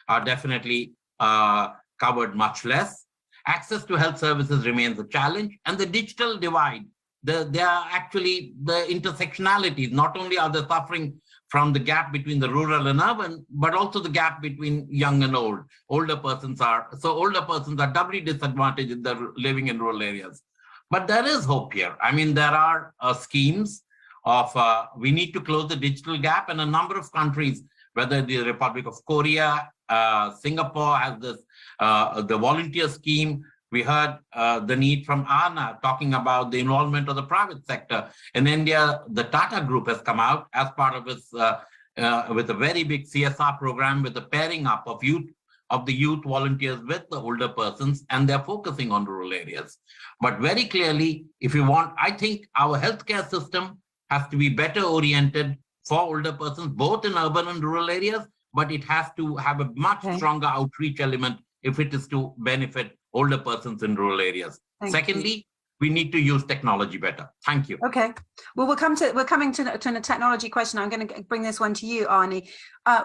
are definitely covered much less. Access to health services remains a challenge, and the digital divide. There are actually the intersectionalities. Not only are they suffering from the gap between the rural and urban, but also the gap between young and old. Older persons are doubly disadvantaged in their living in rural areas. But there is hope here. I mean, there are schemes of, we need to close the digital gap, and a number of countries, whether the Republic of Korea, Singapore has this, the volunteer scheme. We heard the need from Anna talking about the involvement of the private sector. In India, the Tata Group has come out as part of its, with a very big CSR program with the pairing up of the youth volunteers with the older persons, and they're focusing on rural areas. But very clearly, if you want, I think our healthcare system has to be better oriented for older persons, both in urban and rural areas, but it has to have a much stronger outreach element if it is to benefit older persons in rural areas. Secondly, we need to use technology better. Thank you. Okay. Well, we're coming to a technology question. I'm going to bring this one to you, Arnie.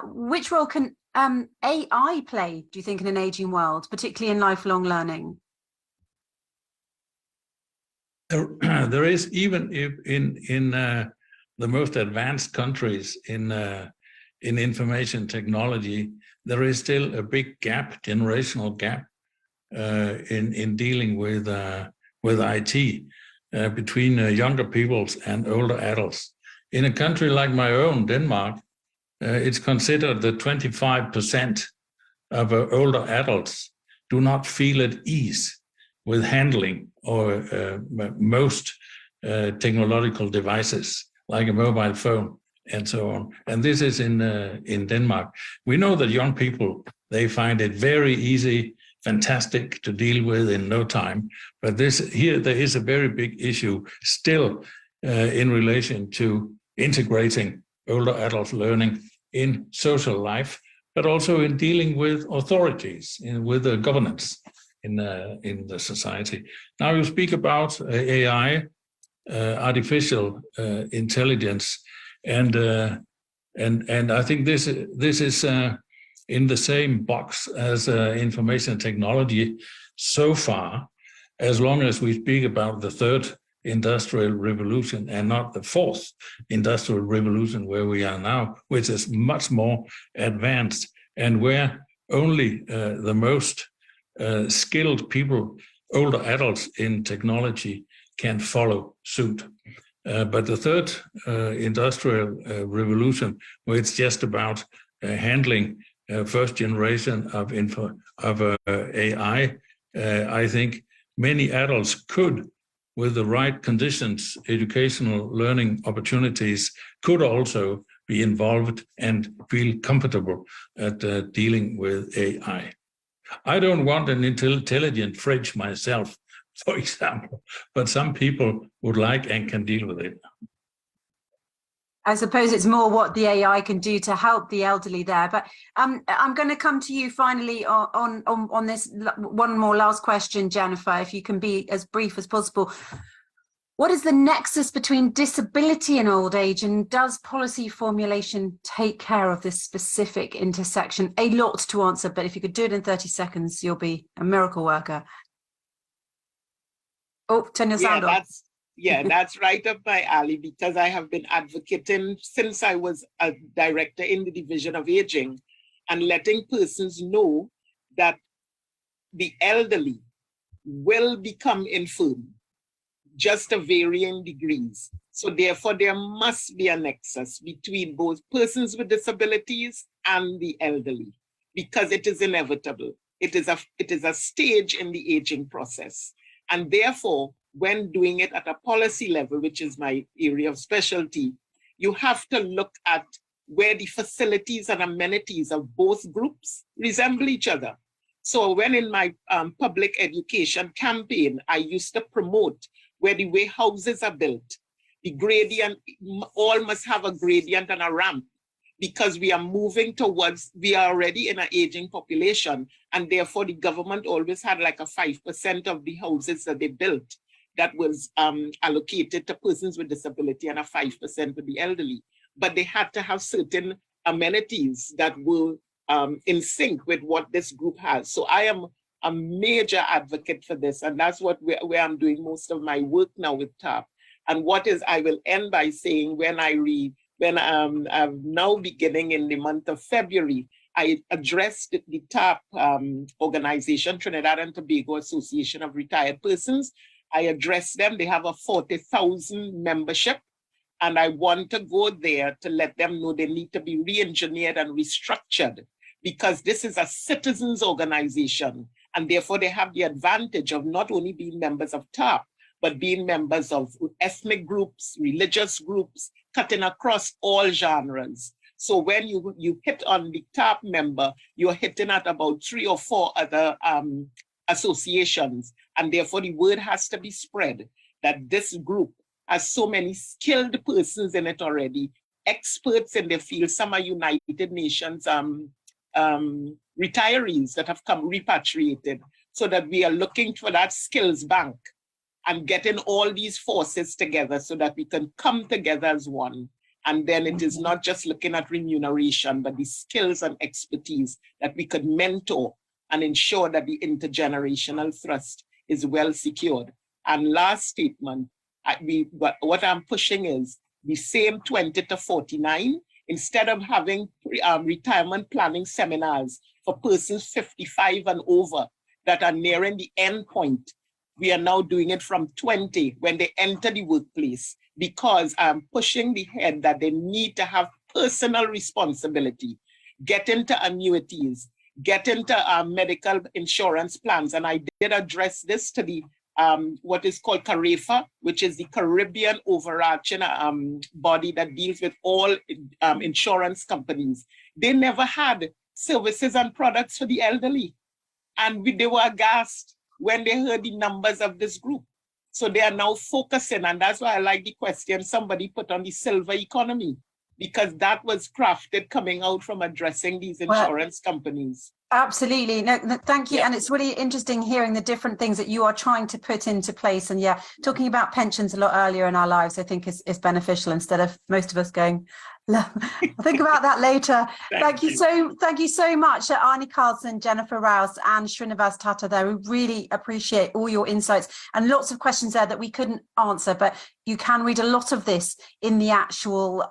Which role can AI play, do you think, in an aging world, particularly in lifelong learning? There is, even if in the most advanced countries in information technology, there is still a big gap, generational gap, in dealing with IT between younger peoples and older adults. In a country like my own, Denmark, it's considered that 25% of older adults do not feel at ease with handling or most technological devices like a mobile phone and so on. And this is in Denmark. We know that young people, they find it very easy, fantastic to deal with in no time. But here there is a very big issue still in relation to integrating older adult learning in social life, but also in dealing with authorities, with the governance in the society. Now you speak about AI, artificial intelligence, and I think this is in the same box as information technology so far, as long as we speak about the third industrial revolution and not the fourth industrial revolution where we are now, which is much more advanced and where only the most skilled people, older adults in technology, can follow suit. But the third industrial revolution, where it's just about handling first generation of AI, I think many adults could, with the right conditions, educational learning opportunities, could also be involved and feel comfortable at dealing with AI. I don't want an intelligent fridge myself, for example, but some people would like and can deal with it. I suppose it's more what the AI can do to help the elderly there. But I'm going to come to you finally on this one more last question, Jennifer, if you can be as brief as possible. What is the nexus between disability and old age, and does policy formulation take care of this specific intersection? A lot to answer, but if you could do it in 30 seconds, you'll be a miracle worker. Oh, turn your sound on. That's right up my alley, because I have been advocating since I was a director in the Division of Aging and letting persons know that the elderly will become infirm, just to varying degrees. So therefore, there must be a nexus between both persons with disabilities and the elderly, because it is inevitable. It is a stage in the aging process. And therefore, when doing it at a policy level, which is my area of specialty, you have to look at where the facilities and amenities of both groups resemble each other. So when in my public education campaign, I used to promote where the way houses are built, the gradient, all must have a gradient and a ramp, because we are moving towards, we are already in an aging population, and therefore the government always had like a 5% of the houses that they built that was allocated to persons with disability and a 5% with the elderly. But they had to have certain amenities that were in sync with what this group has. So I am a major advocate for this, and that's where I'm doing most of my work now with TAP. And I will end by saying, when I'm now beginning in the month of February, I addressed the TAP organization, Trinidad and Tobago Association of Retired Persons. I addressed them. They have a 40,000 membership, and I want to go there to let them know they need to be re-engineered and restructured, because this is a citizens organization, and therefore they have the advantage of not only being members of TAP, but being members of ethnic groups, religious groups, cutting across all genres. So when you hit on the TAP member, you're hitting at about 3 or 4 other associations. And therefore the word has to be spread that this group has so many skilled persons in it already, experts in their field. Some are United Nations retirees that have come repatriated, so that we are looking for that skills bank and getting all these forces together so that we can come together as one. And then it is not just looking at remuneration, but the skills and expertise that we could mentor and ensure that the intergenerational thrust is well secured. And last statement, what I'm pushing is the same 20 to 49, instead of having retirement planning seminars for persons 55 and over that are nearing the end point, we are now doing it from 20 when they enter the workplace, because I'm pushing the head that they need to have personal responsibility, get into annuities, get into medical insurance plans. And I did address this to the what is called CAREFA, which is the Caribbean overarching body that deals with all insurance companies. They never had services and products for the elderly. And they were aghast when they heard the numbers of this group. So they are now focusing, and that's why I like the question somebody put on the silver economy, because that was crafted coming out from addressing these insurance companies. Absolutely. No, thank you. Yeah. And it's really interesting hearing the different things that you are trying to put into place. And yeah, talking about pensions a lot earlier in our lives, I think is beneficial, instead of most of us going, I'll think about that later. Thank you so much, Arnie Carlson, Jennifer Rouse, and Srinivas Tata there. We really appreciate all your insights, and lots of questions there that we couldn't answer, but you can read a lot of this in the actual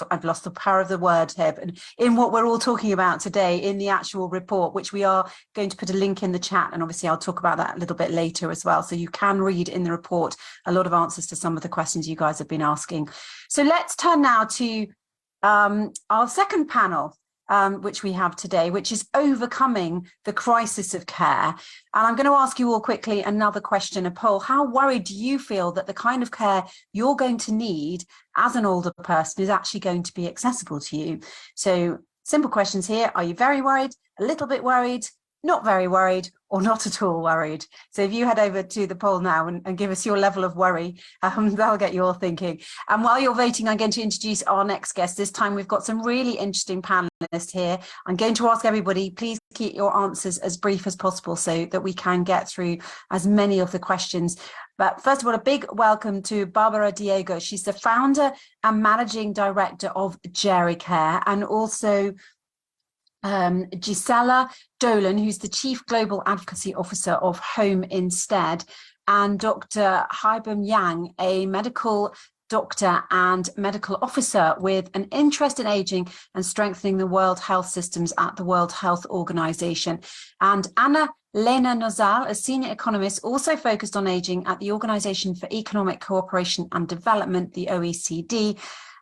I've lost the power of the word here, but in what we're all talking about today in the actual report, which we are going to put a link in the chat, and obviously I'll talk about that a little bit later as well. So you can read in the report a lot of answers to some of the questions you guys have been asking. So let's turn now to our second panel, which we have today, which is overcoming the crisis of care. And I'm going to ask you all quickly another question, a poll. How worried do you feel that the kind of care you're going to need as an older person is actually going to be accessible to you? So simple questions here. Are you very worried, a little bit worried, not very worried, or not at all worried? So if you head over to the poll now and give us your level of worry, that'll get you all thinking. And while you're voting, I'm going to introduce our next guest. This time we've got some really interesting panelists here. I'm going to ask everybody, please keep your answers as brief as possible so that we can get through as many of the questions. But first of all, a big welcome to Barbara Diego. She's the founder and managing director of Jerry Care, and also Gisela Dolan, who's the Chief Global Advocacy Officer of Home Instead, and Dr. Haibum Yang, a medical doctor and medical officer with an interest in aging and strengthening the world health systems at the World Health Organization. And Anna Lena Nozal, a senior economist also focused on aging at the Organization for Economic Cooperation and Development, the OECD.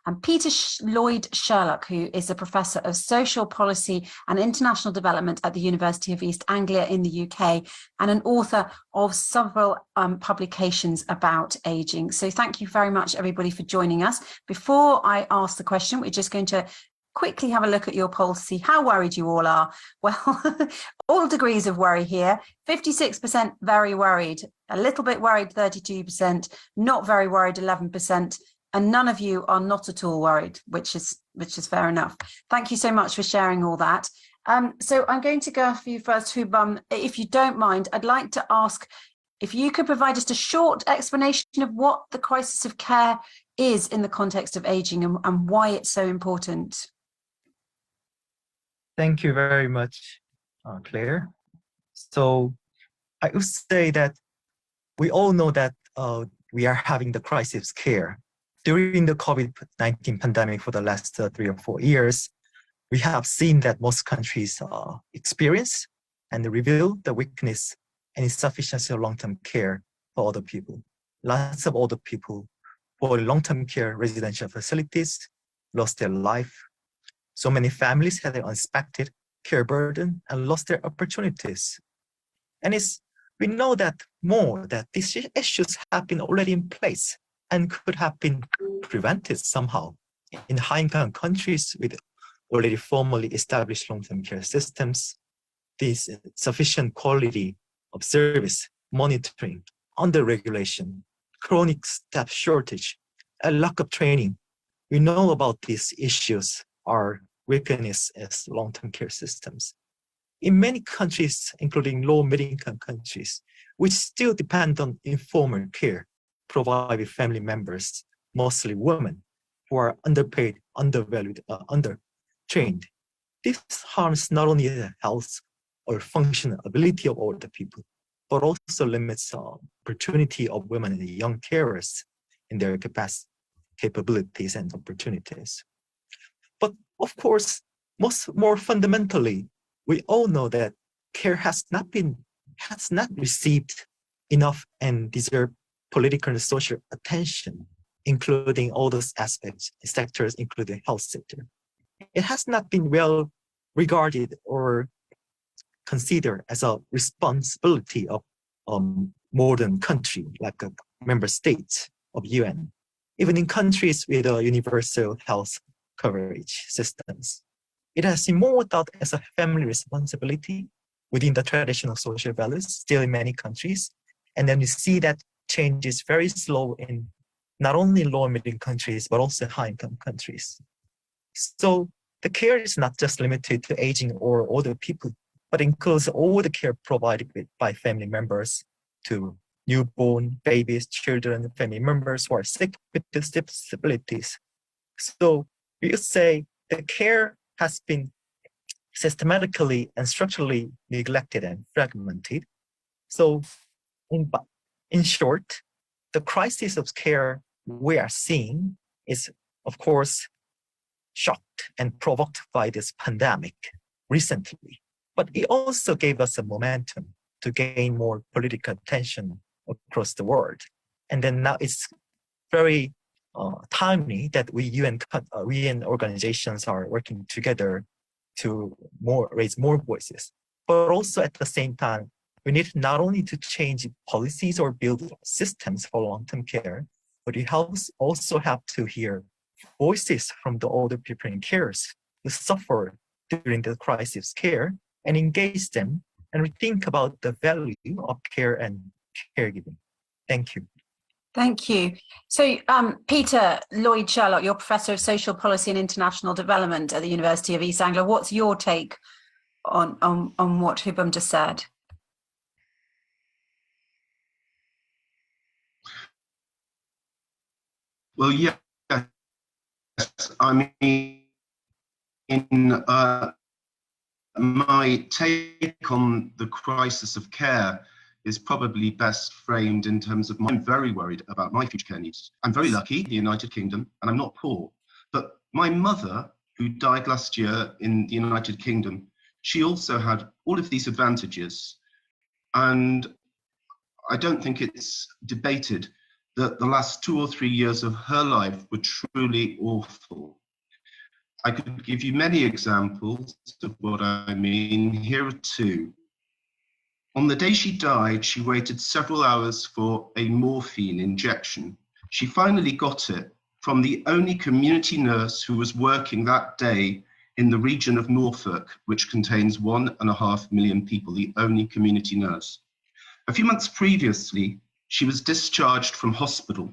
And Peter Lloyd Sherlock, who is a professor of social policy and international development at the University of East Anglia in the UK, and an author of several publications about aging. So thank you very much, everybody, for joining us. Before I ask the question, we're just going to quickly have a look at your poll to see how worried you all are. Well, all degrees of worry here. 56% very worried, a little bit worried, 32%, not very worried, 11%. And none of you are not at all worried, which is fair enough. Thank you so much for sharing all that. So I'm going to go for you first, Haibum. If you don't mind, I'd like to ask if you could provide just a short explanation of what the crisis of care is in the context of aging and why it's so important. Thank you very much, Claire. So I would say that we all know that we are having the crisis of care. During the COVID-19 pandemic for the last 3 or 4 years, we have seen that most countries experience and reveal the weakness and insufficiency of long-term care for older people. Lots of older people for long-term care residential facilities lost their life. So many families had an unexpected care burden and lost their opportunities. And we know that these issues have been already in place and could have been prevented somehow in high-income countries with already formally established long-term care systems. This sufficient quality of service, monitoring, under-regulation, chronic staff shortage, and lack of training. We know about these issues are weakness as long-term care systems. In many countries, including low middle-income countries, which still depend on informal care, provided with family members, mostly women, who are underpaid, undervalued, undertrained. This harms not only the health or functional ability of older people, but also limits opportunity of women and young carers in their capabilities and opportunities. But of course, more fundamentally, we all know that care has not received enough and deserve political and social attention, including all those aspects, sectors, including health sector. It has not been well regarded or considered as a responsibility of modern country, like a member state of UN, even in countries with universal health coverage systems. It has been more thought as a family responsibility within the traditional social values still in many countries. And then you see that change is very slow in not only low and middle countries, but also high income countries. So the care is not just limited to aging or older people, but includes all the care provided by family members to newborn, babies, children, family members who are sick with disabilities. So we would say the care has been systematically and structurally neglected and fragmented. So in short, the crisis of care we are seeing is, of course, shocked and provoked by this pandemic recently. But it also gave us a momentum to gain more political attention across the world. And then now it's very timely that we UN organizations are working together to raise more voices. But also at the same time, we need not only to change policies or build systems for long-term care, but we also have to hear voices from the older people and carers who suffer during the crisis care and engage them and rethink about the value of care and caregiving. Thank you. Thank you. So, Peter Lloyd Sherlock, you're Professor of Social Policy and International Development at the University of East Anglia. What's your take on what Hubam just said? Well, yes. I mean, my take on the crisis of care is probably best framed in terms of I'm very worried about my future care needs. I'm very lucky, the United Kingdom, and I'm not poor. But my mother, who died last year in the United Kingdom, she also had all of these advantages. And I don't think it's debated that the last 2 or 3 years of her life were truly awful. I could give you many examples of what I mean. Here are two. On the day she died, she waited several hours for a morphine injection. She finally got it from the only community nurse who was working that day in the region of Norfolk, which contains 1.5 million people, the only community nurse. A few months previously, she was discharged from hospital.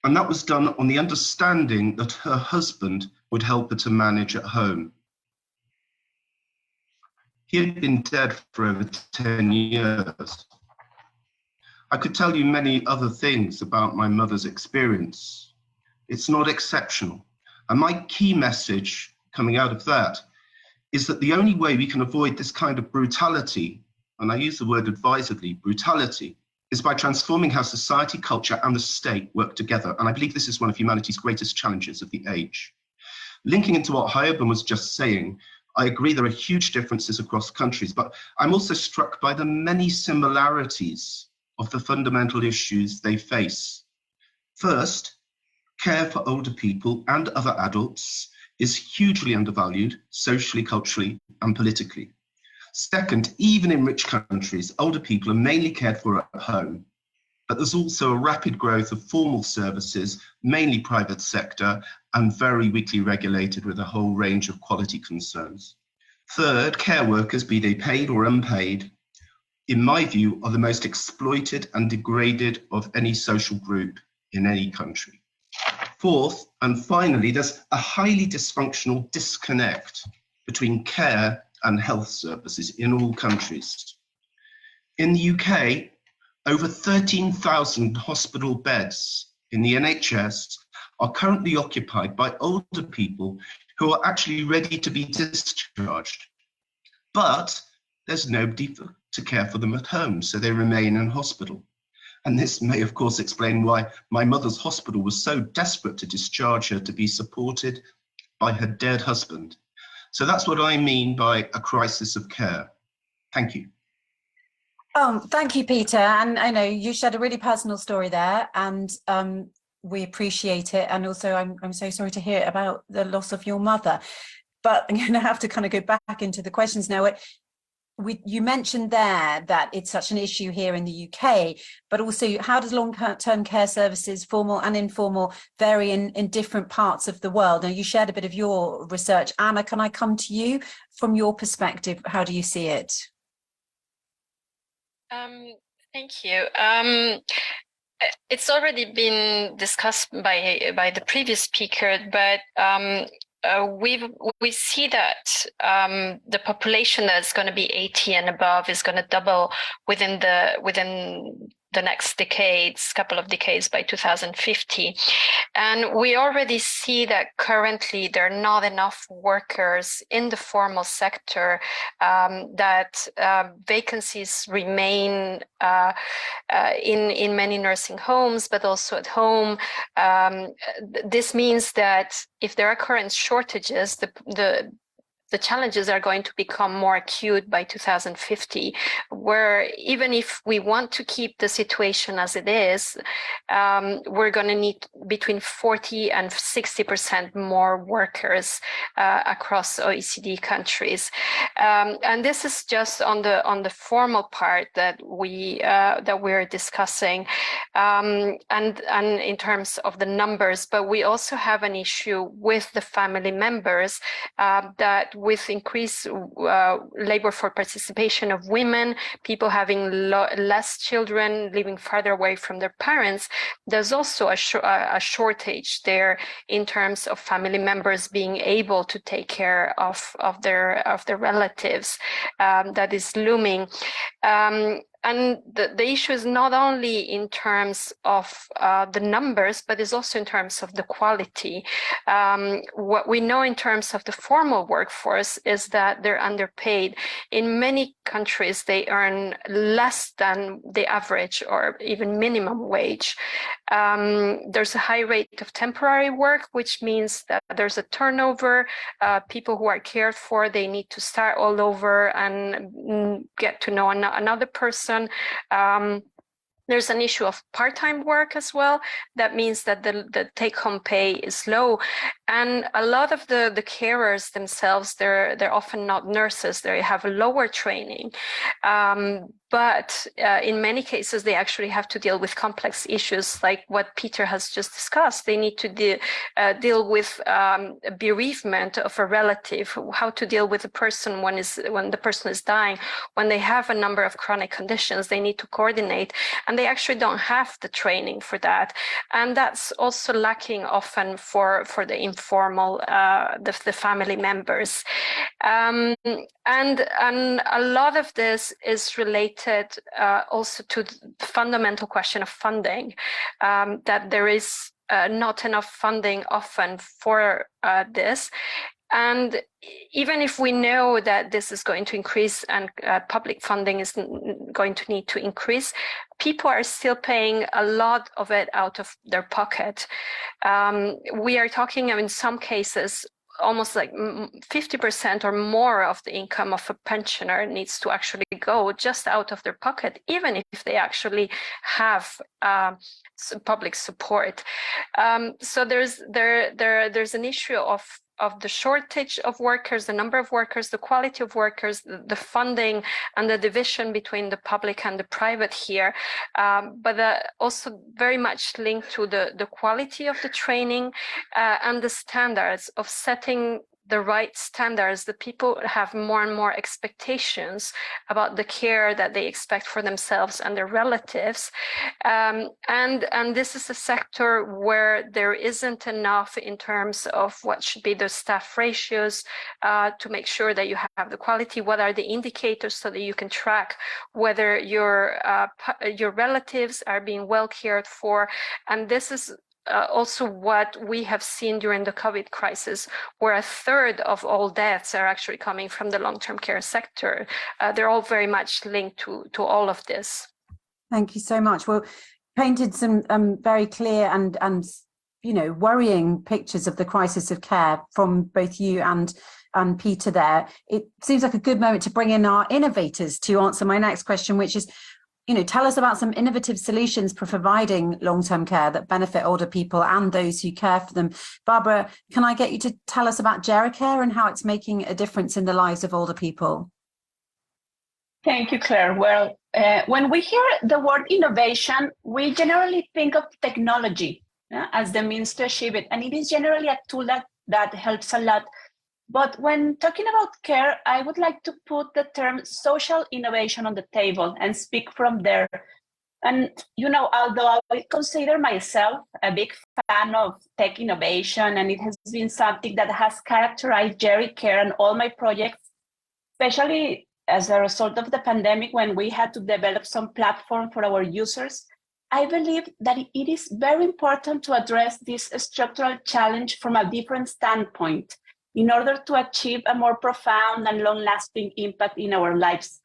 And that was done on the understanding that her husband would help her to manage at home. He had been dead for over 10 years. I could tell you many other things about my mother's experience. It's not exceptional. And my key message coming out of that is that the only way we can avoid this kind of brutality, and I use the word advisedly, brutality, is by transforming how society, culture, and the state work together. And I believe this is one of humanity's greatest challenges of the age. Linking into what Hyoban was just saying, I agree there are huge differences across countries, but I'm also struck by the many similarities of the fundamental issues they face. First, care for older people and other adults is hugely undervalued socially, culturally, and politically. Second, even in rich countries, older people are mainly cared for at home, but there's also a rapid growth of formal services, mainly private sector, and very weakly regulated with a whole range of quality concerns. Third, care workers, be they paid or unpaid, in my view, are the most exploited and degraded of any social group in any country. Fourth, and finally, there's a highly dysfunctional disconnect between care and health services in all countries. In the UK, Over 13,000 hospital beds in the NHS are currently occupied by older people who are actually ready to be discharged. But there's nobody to care for them at home, so they remain in hospital. And this may, of course, explain why my mother's hospital was so desperate to discharge her to be supported by her dead husband. So that's what I mean by a crisis of care. Thank you. Oh, thank you, Peter. And I know you shared a really personal story there, and we appreciate it. And also, I'm so sorry to hear about the loss of your mother. But I'm going to have to kind of go back into the questions now. You mentioned there that it's such an issue here in the UK, but also how does long-term care services, formal and informal, vary in different parts of the world? Now, you shared a bit of your research. Anna, can I come to you from your perspective? How do you see it? Thank you. It's already been discussed by the previous speaker, but we see that the population that's going to be 80 and above is going to double within the next decades, couple of decades by 2050. And we already see that currently there are not enough workers in the formal sector, that vacancies remain in many nursing homes, but also at home. This means that if there are current shortages, the challenges are going to become more acute by 2050, where even if we want to keep the situation as it is, we're going to need between 40 and 60% more workers across OECD countries. And this is just on the formal part that we're discussing, and in terms of the numbers. But we also have an issue with the family members that with increased labor for participation of women, people having less children, living farther away from their parents, there's also a shortage there in terms of family members being able to take care of their relatives that is looming. And the issue is not only in terms of the numbers, but is also in terms of the quality. What we know in terms of the formal workforce is that they're underpaid. In many countries, they earn less than the average or even minimum wage. There's a high rate of temporary work, which means that there's a turnover. People who are cared for, they need to start all over and get to know another person. There's an issue of part-time work as well. That means that the take-home pay is low. And a lot of the carers themselves, they're often not nurses. They have a lower training. But in many cases, they actually have to deal with complex issues like what Peter has just discussed. They need to deal with bereavement of a relative, how to deal with a person when the person is dying, when they have a number of chronic conditions, they need to coordinate, and they actually don't have the training for that. And that's also lacking often for the informal, the family members. And a lot of this is related also to the fundamental question of funding, that there is not enough funding often for this. And even if we know that this is going to increase and public funding is going to need to increase, people are still paying a lot of it out of their pocket. We are talking in some cases almost like 50% or more of the income of a pensioner needs to actually go just out of their pocket, even if they actually have public support. So there's an issue of the shortage of workers, the number of workers, the quality of workers, the funding, and the division between the public and the private here, but also very much linked to the quality of the training and the standards of setting the right standards, the people have more and more expectations about the care that they expect for themselves and their relatives. And this is a sector where there isn't enough in terms of what should be the staff ratios to make sure that you have the quality. What are the indicators so that you can track whether your relatives are being well cared for? And this is also what we have seen during the COVID crisis, where a third of all deaths are actually coming from the long-term care sector. They're all very much linked to all of this. Thank you so much. Well, painted some very clear and worrying pictures of the crisis of care from both you and Peter there. It seems like a good moment to bring in our innovators to answer my next question, which is, tell us about some innovative solutions for providing long-term care that benefit older people and those who care for them. Barbara, can I get you to tell us about Gericare and how it's making a difference in the lives of older people? Thank you, Claire. Well, when we hear the word innovation, we generally think of technology as the means to achieve it. And it is generally a tool that helps a lot. But when talking about care, I would like to put the term social innovation on the table and speak from there. And, although I consider myself a big fan of tech innovation, and it has been something that has characterized Gericare and all my projects, especially as a result of the pandemic when we had to develop some platform for our users, I believe that it is very important to address this structural challenge from a different standpoint, in order to achieve a more profound and long-lasting impact in our lives.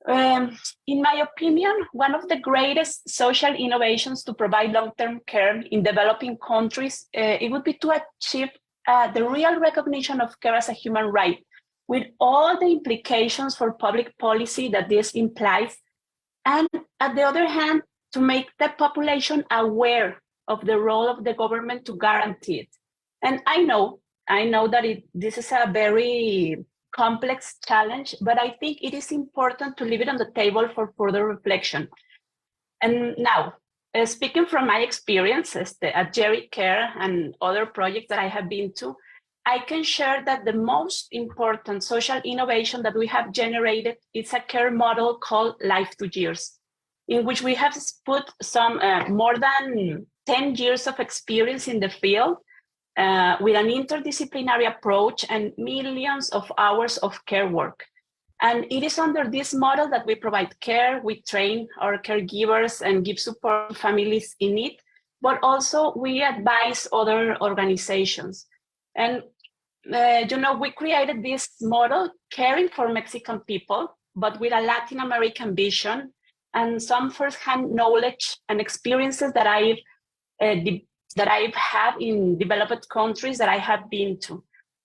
In my opinion, one of the greatest social innovations to provide long-term care in developing countries, it would be to achieve the real recognition of care as a human right, with all the implications for public policy that this implies, and on the other hand, to make the population aware of the role of the government to guarantee it. And I know that this is a very complex challenge, but I think it is important to leave it on the table for further reflection. And now, speaking from my experience at Gericare and other projects that I have been to, I can share that the most important social innovation that we have generated is a care model called Life 2 Years, in which we have put some more than 10 years of experience in the field, with an interdisciplinary approach and millions of hours of care work. And it is under this model that we provide care, we train our caregivers and give support to families in need, but also we advise other organizations. And, we created this model caring for Mexican people, but with a Latin American vision and some firsthand knowledge and experiences that I've had in developed countries that I have been to.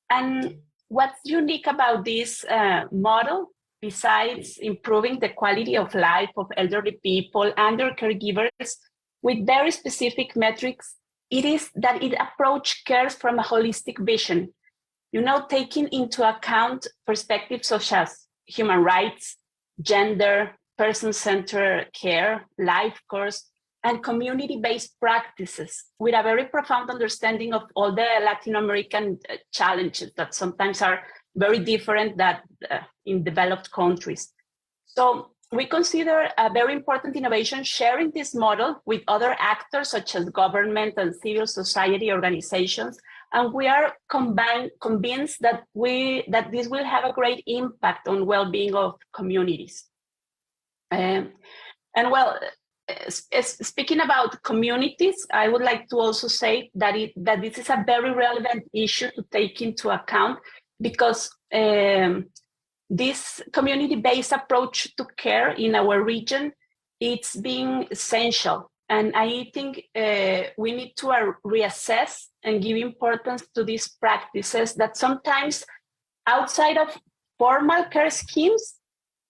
And what's unique about this model, besides improving the quality of life of elderly people and their caregivers with very specific metrics, it is that it approaches care from a holistic vision, taking into account perspectives such as human rights, gender, person-centered care, life course, and community-based practices with a very profound understanding of all the Latin American challenges that sometimes are very different than in developed countries. So we consider a very important innovation sharing this model with other actors such as government and civil society organizations, and we are convinced that this will have a great impact on well-being of communities. Speaking about communities, I would like to also say that this is a very relevant issue to take into account, because this community-based approach to care in our region, it's being essential. And I think we need to reassess and give importance to these practices that sometimes outside of formal care schemes,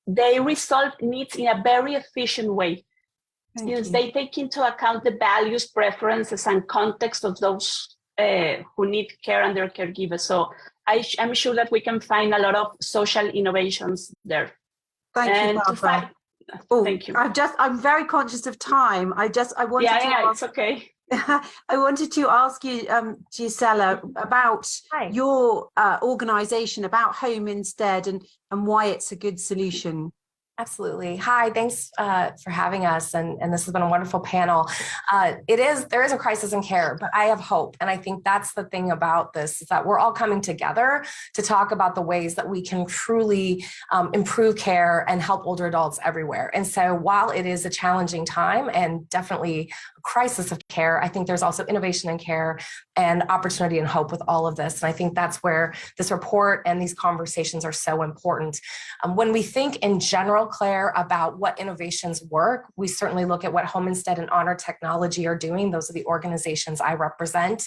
they resolve needs in a very efficient way. Since they take into account the values, preferences, and context of those who need care and their caregivers. So I'm sure that we can find a lot of social innovations there. Thank you, Barbara. Thank you. I'm very conscious of time. I wanted to ask, it's okay. I wanted to ask you, Gisela, about your organisation, about Home Instead, and why it's a good solution. Absolutely. Hi, thanks for having us. And this has been a wonderful panel. There is a crisis in care, but I have hope. And I think that's the thing about this, is that we're all coming together to talk about the ways that we can truly improve care and help older adults everywhere. And so while it is a challenging time and definitely a crisis of care, I think there's also innovation in care and opportunity and hope with all of this. And I think that's where this report and these conversations are so important. When we think in general, Claire, about what innovations work, we certainly look at what Home Instead and Honor Technology are doing. Those are the organizations I represent.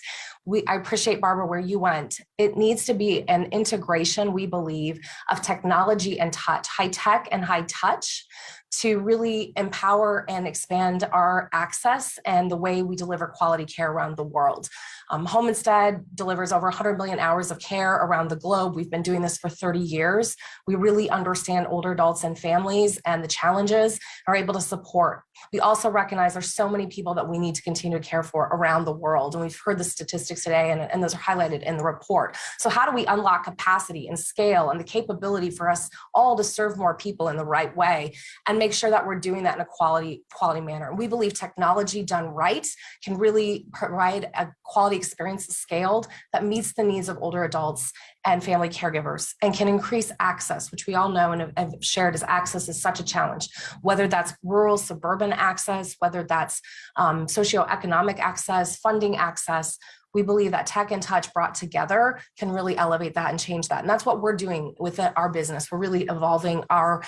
I appreciate, Barbara, where you went. It needs to be an integration, we believe, of technology and touch, high tech and high touch, to really empower and expand our access and the way we deliver quality care around the world. Home Instead delivers over 100 million hours of care around the globe. We've been doing this for 30 years. We really understand older adults and families and the challenges, are able to support. We also recognize there's so many people that we need to continue to care for around the world. And we've heard the statistics today, and those are highlighted in the report. So how do we unlock capacity and scale and the capability for us all to serve more people in the right way and make sure that we're doing that in a quality manner? And we believe technology done right can really provide a quality experience scaled that meets the needs of older adults and family caregivers, and can increase access, which we all know and have shared as access is such a challenge, whether that's rural, suburban access, whether that's socioeconomic access, funding access. We believe that tech and touch brought together can really elevate that and change that. And that's what we're doing with our business. We're really evolving our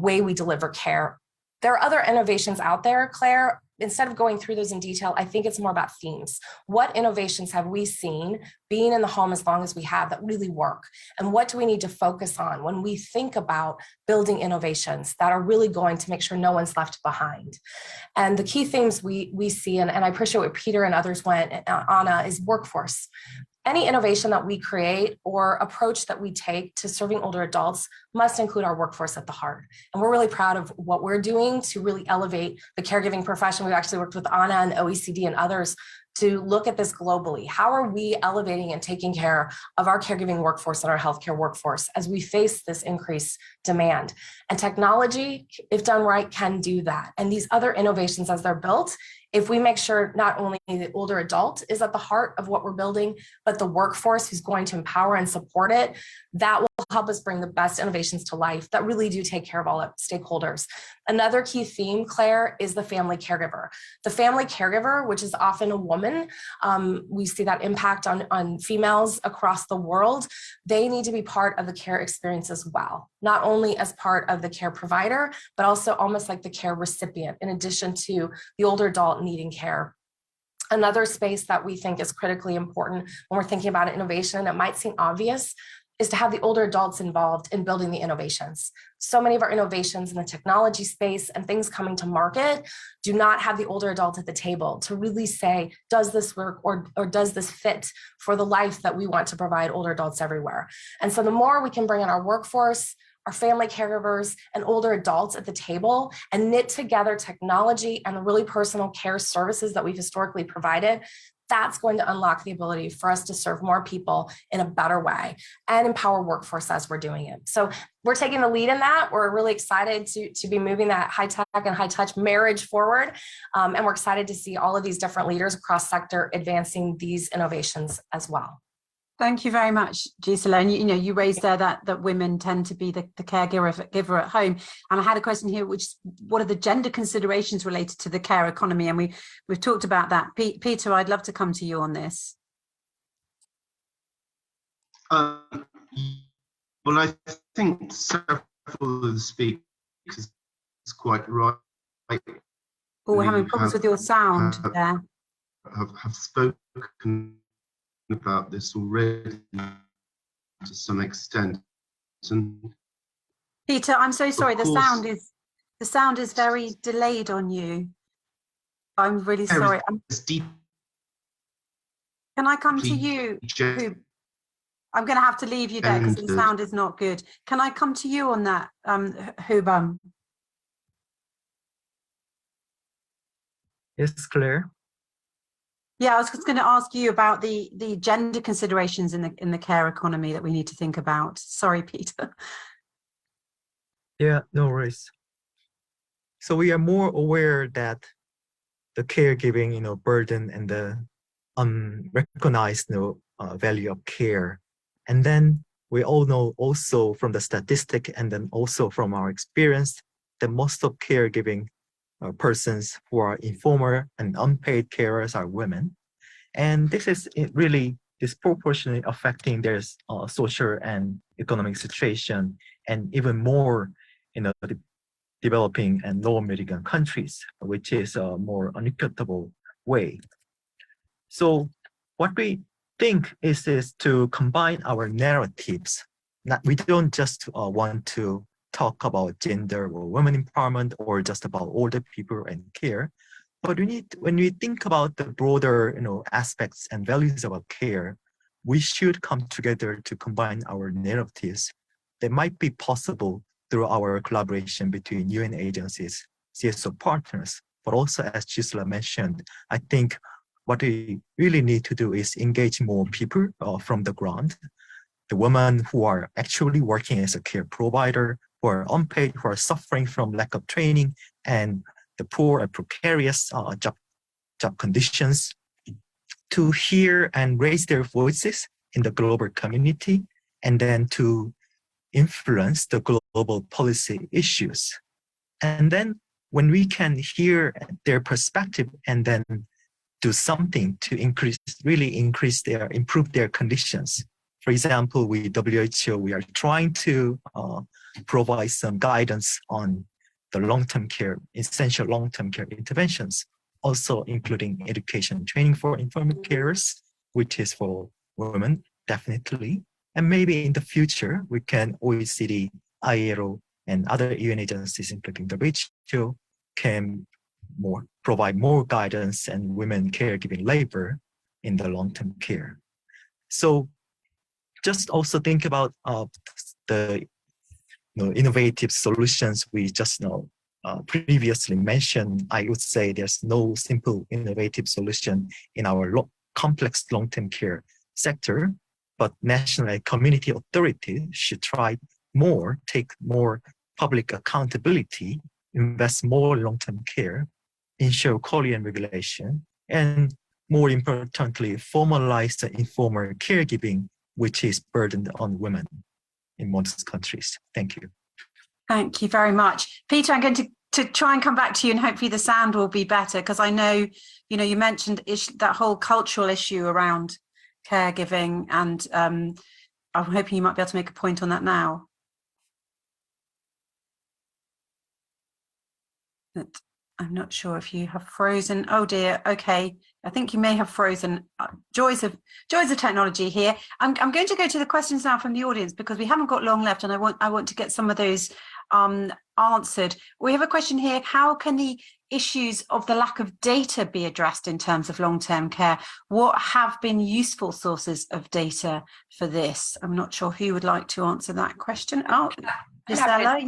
way we deliver care. There are other innovations out there, Claire. Instead of going through those in detail, I think it's more about themes. What innovations have we seen being in the home as long as we have that really work? And what do we need to focus on when we think about building innovations that are really going to make sure no one's left behind? And the key themes we see, and I appreciate what Peter and others went, Anna, is workforce. Any innovation that we create or approach that we take to serving older adults must include our workforce at the heart. And we're really proud of what we're doing to really elevate the caregiving profession. We've actually worked with Anna and OECD and others to look at this globally. How are we elevating and taking care of our caregiving workforce and our healthcare workforce as we face this increased demand? And technology, if done right, can do that. And these other innovations, as they're built, if we make sure not only the older adult is at the heart of what we're building, but the workforce who's going to empower and support it, that will help us bring the best innovations to life that really do take care of all stakeholders. Another key theme, Claire, is the family caregiver. The family caregiver, which is often a woman, we see that impact on females across the world. They need to be part of the care experience as well, not only as part of the care provider, but also almost like the care recipient, in addition to the older adult needing care. Another space that we think is critically important when we're thinking about innovation, and it might seem obvious, is to have the older adults involved in building the innovations. So many of our innovations in the technology space and things coming to market do not have the older adult at the table to really say, does this work or does this fit for the life that we want to provide older adults everywhere? And so the more we can bring in our workforce, our family caregivers, and older adults at the table and knit together technology and the really personal care services that we've historically provided, that's going to unlock the ability for us to serve more people in a better way and empower workforce as we're doing it. So we're taking the lead in that. We're really excited to be moving that high tech and high touch marriage forward. And we're excited to see all of these different leaders across sector advancing these innovations as well. Thank you very much, Gisela. And you raised there that women tend to be the caregiver at home. And I had a question here, which is, what are the gender considerations related to the care economy? And we've talked about that. Peter, I'd love to come to you on this. Well, I think several of the speakers is quite right. Oh, we're having problems with your sound there. Have spoken about this already to some extent. And Peter, I'm so sorry. The sound is very delayed on you. I'm really sorry. Can I come to you? I'm going to have to leave you there because the sound is not good. Can I come to you on that, Hubam? Yes, Claire. Yeah, I was just going to ask you about the gender considerations in the care economy that we need to think about. Sorry, Peter. Yeah, no worries. So we are more aware that the caregiving, burden and the unrecognized, value of care. And then we all know also from the statistic and then also from our experience that most of caregiving persons who are informal and unpaid carers are women. And this is really disproportionately affecting their social and economic situation, and even more, the developing and lower middle income countries, which is a more unequitable way. So what we think is to combine our narratives. We don't just want to talk about gender or women empowerment or just about older people and care, but when we think about the broader aspects and values about care, we should come together to combine our narratives that might be possible through our collaboration between UN agencies, CSO partners, but also as Gisela mentioned, I think what we really need to do is engage more people from the ground, the women who are actually working as a care provider, who are unpaid, who are suffering from lack of training, and the poor and precarious job conditions, to hear and raise their voices in the global community, and then to influence the global policy issues. And then when we can hear their perspective and then do something to improve their conditions. For example, WHO, we are trying to provide some guidance on the long-term care, essential long-term care interventions, also including education and training for informal carers, which is for women, definitely. And maybe in the future, we can OECD, ILO, and other UN agencies, including WHO, can provide more guidance and women caregiving labor in the long-term care. So just also think about the innovative solutions we just previously mentioned. I would say there's no simple innovative solution in our complex long-term care sector, but national and community authorities should try more, take more public accountability, invest more long-term care, ensure quality and regulation, and more importantly, formalize the informal caregiving, which is burdened on women in most countries. Thank you. Thank you very much. Peter, I'm going to try and come back to you, and hopefully the sound will be better, because I know, you mentioned that whole cultural issue around caregiving, and I'm hoping you might be able to make a point on that now. But I'm not sure if you have frozen. Oh dear. Okay, I think you may have frozen. Joys of technology here. I'm going to go to the questions now from the audience, because we haven't got long left, and I want to get some of those answered. We have a question here: how can the issues of the lack of data be addressed in terms of long-term care? What have been useful sources of data for this? I'm not sure who would like to answer that question. Oh, Gisela,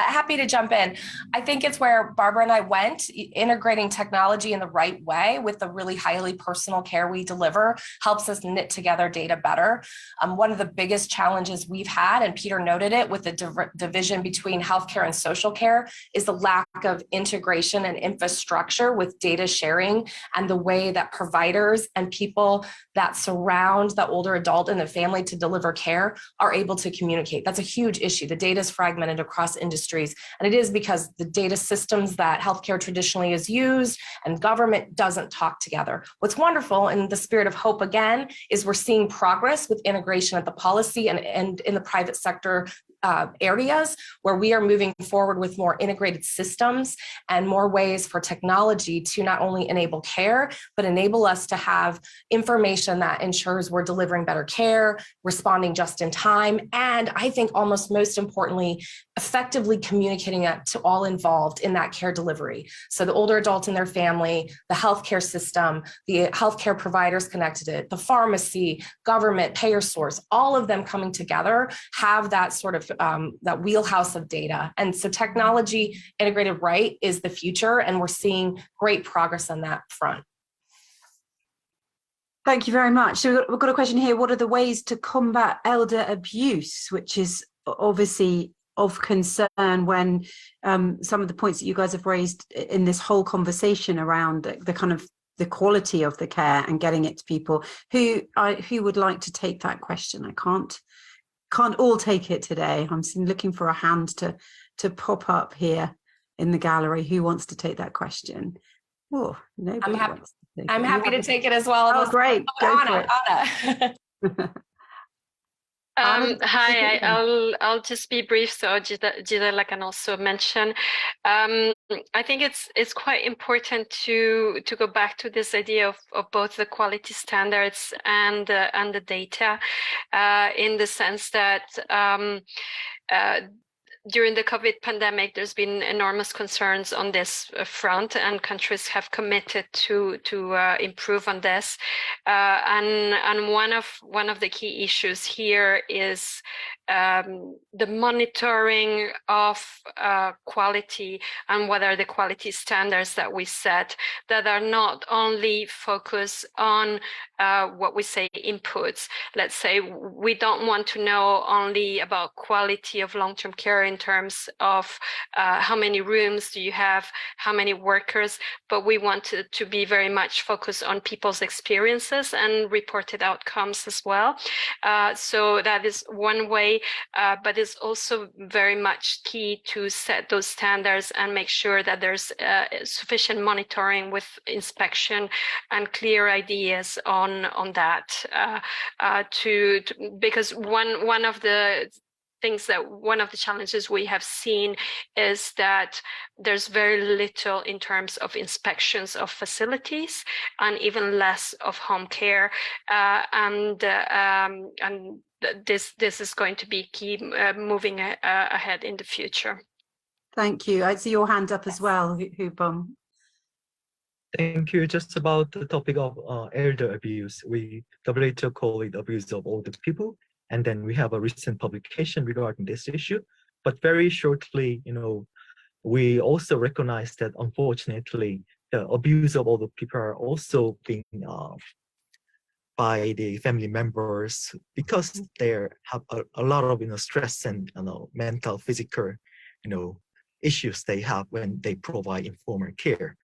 happy to jump in. I think it's where Barbara and I went. Integrating technology in the right way with the really highly personal care we deliver helps us knit together data better. One of the biggest challenges we've had, and Peter noted it, with the division between healthcare and social care, is the lack of integration and infrastructure with data sharing, and the way that providers and people that surround the older adult and the family to deliver care are able to communicate. That's a huge issue. The data is fragmented across industries, and it is because the data systems that healthcare traditionally is used and government doesn't talk together. What's wonderful, in the spirit of hope again, is we're seeing progress with integration at the policy and in the private sector areas, where we are moving forward with more integrated systems and more ways for technology to not only enable care, but enable us to have information that ensures we're delivering better care, responding just in time, and I think almost most importantly, effectively communicating that to all involved in that care delivery. So the older adult and their family, the healthcare system, the healthcare providers connected to it, the pharmacy, government, payer source, all of them coming together have that sort of that wheelhouse of data. And so technology integrated right is the future, and we're seeing great progress on that front. Thank you very much. So we've got a question here. What are the ways to combat elder abuse, which is obviously of concern when some of the points that you guys have raised in this whole conversation around the kind of the quality of the care and getting it to people. Who would like to take that question? I can't all take it today. I'm looking for a hand to pop up here in the gallery. Who wants to take that question? Oh, nobody wants to take it. I'm happy to take it as well. Oh, great. Go for it. Anna. Hi, I'll just be brief. So Gisela can also mention. I think it's quite important to go back to this idea of both the quality standards and the data, in the sense that during the COVID pandemic, there's been enormous concerns on this front, and countries have committed to improve on this. And one of the key issues here is the monitoring of quality and what are the quality standards that we set that are not only focused on what we say inputs. Let's say we don't want to know only about quality of long-term care in terms of how many rooms do you have, how many workers, but we want to be very much focused on people's experiences and reported outcomes as well. So that is one way, but it's also very much key to set those standards and make sure that there's sufficient monitoring with inspection and clear ideas on that, because one of the challenges we have seen is that there's very little in terms of inspections of facilities and even less of home care, and this is going to be key moving ahead in the future. Thank you. I see your hand up as well, Hubom. Thank you. Just about the topic of elder abuse, WHO call it abuse of older people. And then we have a recent publication regarding this issue. But very shortly, we also recognize that unfortunately, the abuse of older people are also being by the family members because they have a lot of stress and mental, physical, issues they have when they provide informal care.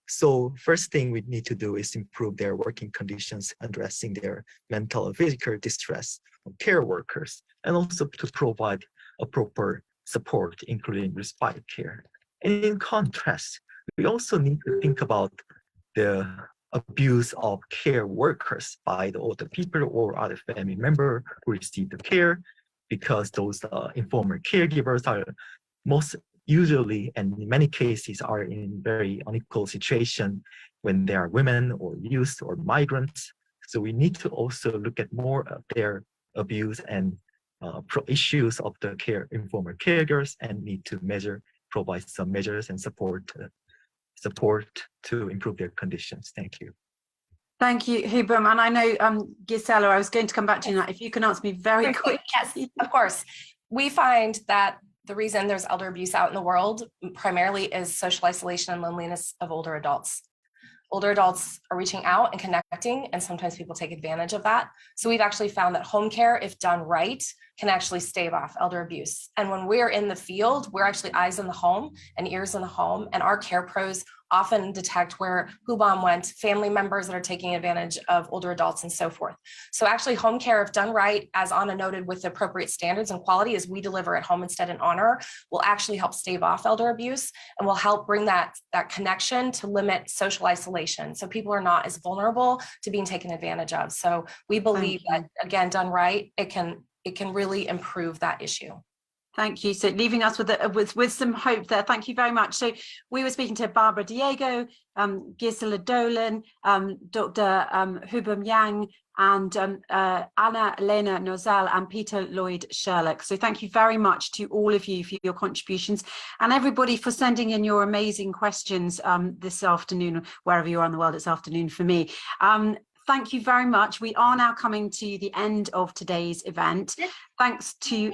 So first thing we need to do is improve their working conditions, addressing their mental and physical distress of care workers, and also to provide a proper support, including respite care. And in contrast, we also need to think about the abuse of care workers by the older people or other family member who receive the care, because those informal caregivers are most usually, and in many cases, are in very unequal situation when they are women or youth or migrants. So we need to also look at more of their abuse and issues of the informal caregivers, and need to provide some measures and support to improve their conditions. Thank you. Thank you, Hubom. And I know, Gisela, I was going to come back to you now. If you can answer me very quick. Yes, of course. We find that the reason there's elder abuse out in the world primarily is social isolation and loneliness of older adults. Older adults are reaching out and connecting, and sometimes people take advantage of that. So we've actually found that home care, if done right, can actually stave off elder abuse. And when we're in the field, we're actually eyes in the home and ears in the home, and our care pros often detect where Hubom went, family members that are taking advantage of older adults and so forth. So actually home care, if done right, as Anna noted, with the appropriate standards and quality as we deliver at home instead and honor, will actually help stave off elder abuse and will help bring that connection to limit social isolation. So people are not as vulnerable to being taken advantage of. So we believe that, again, done right, it can really improve that issue. Thank you. So leaving us with some hope there. Thank you very much. So we were speaking to Barbara Diego, Gisela Dolan, Dr. Hubom Yang, and Anna Elena Nozel and Peter Lloyd Sherlock. So thank you very much to all of you for your contributions, and everybody for sending in your amazing questions this afternoon, wherever you are in the world. It's afternoon for me. Thank you very much. We are now coming to the end of today's event. Thanks to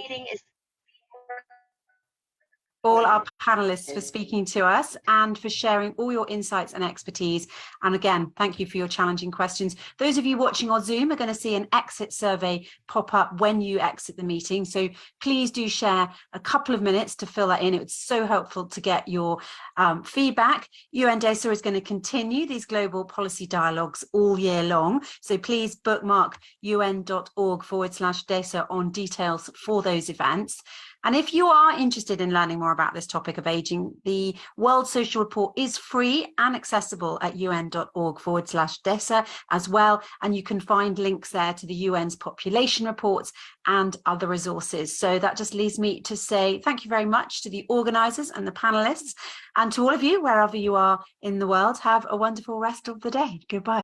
all our panelists for speaking to us and for sharing all your insights and expertise. And again, thank you for your challenging questions. Those of you watching on Zoom are going to see an exit survey pop up when you exit the meeting. So please do share a couple of minutes to fill that in. It's so helpful to get your feedback. UN DESA is going to continue these global policy dialogues all year long. So please bookmark un.org/DESA on details for those events. And if you are interested in learning more about this topic of aging, the World Social Report is free and accessible at un.org/DESA as well. And you can find links there to the UN's population reports and other resources. So that just leaves me to say thank you very much to the organisers and the panellists, and to all of you, wherever you are in the world. Have a wonderful rest of the day. Goodbye.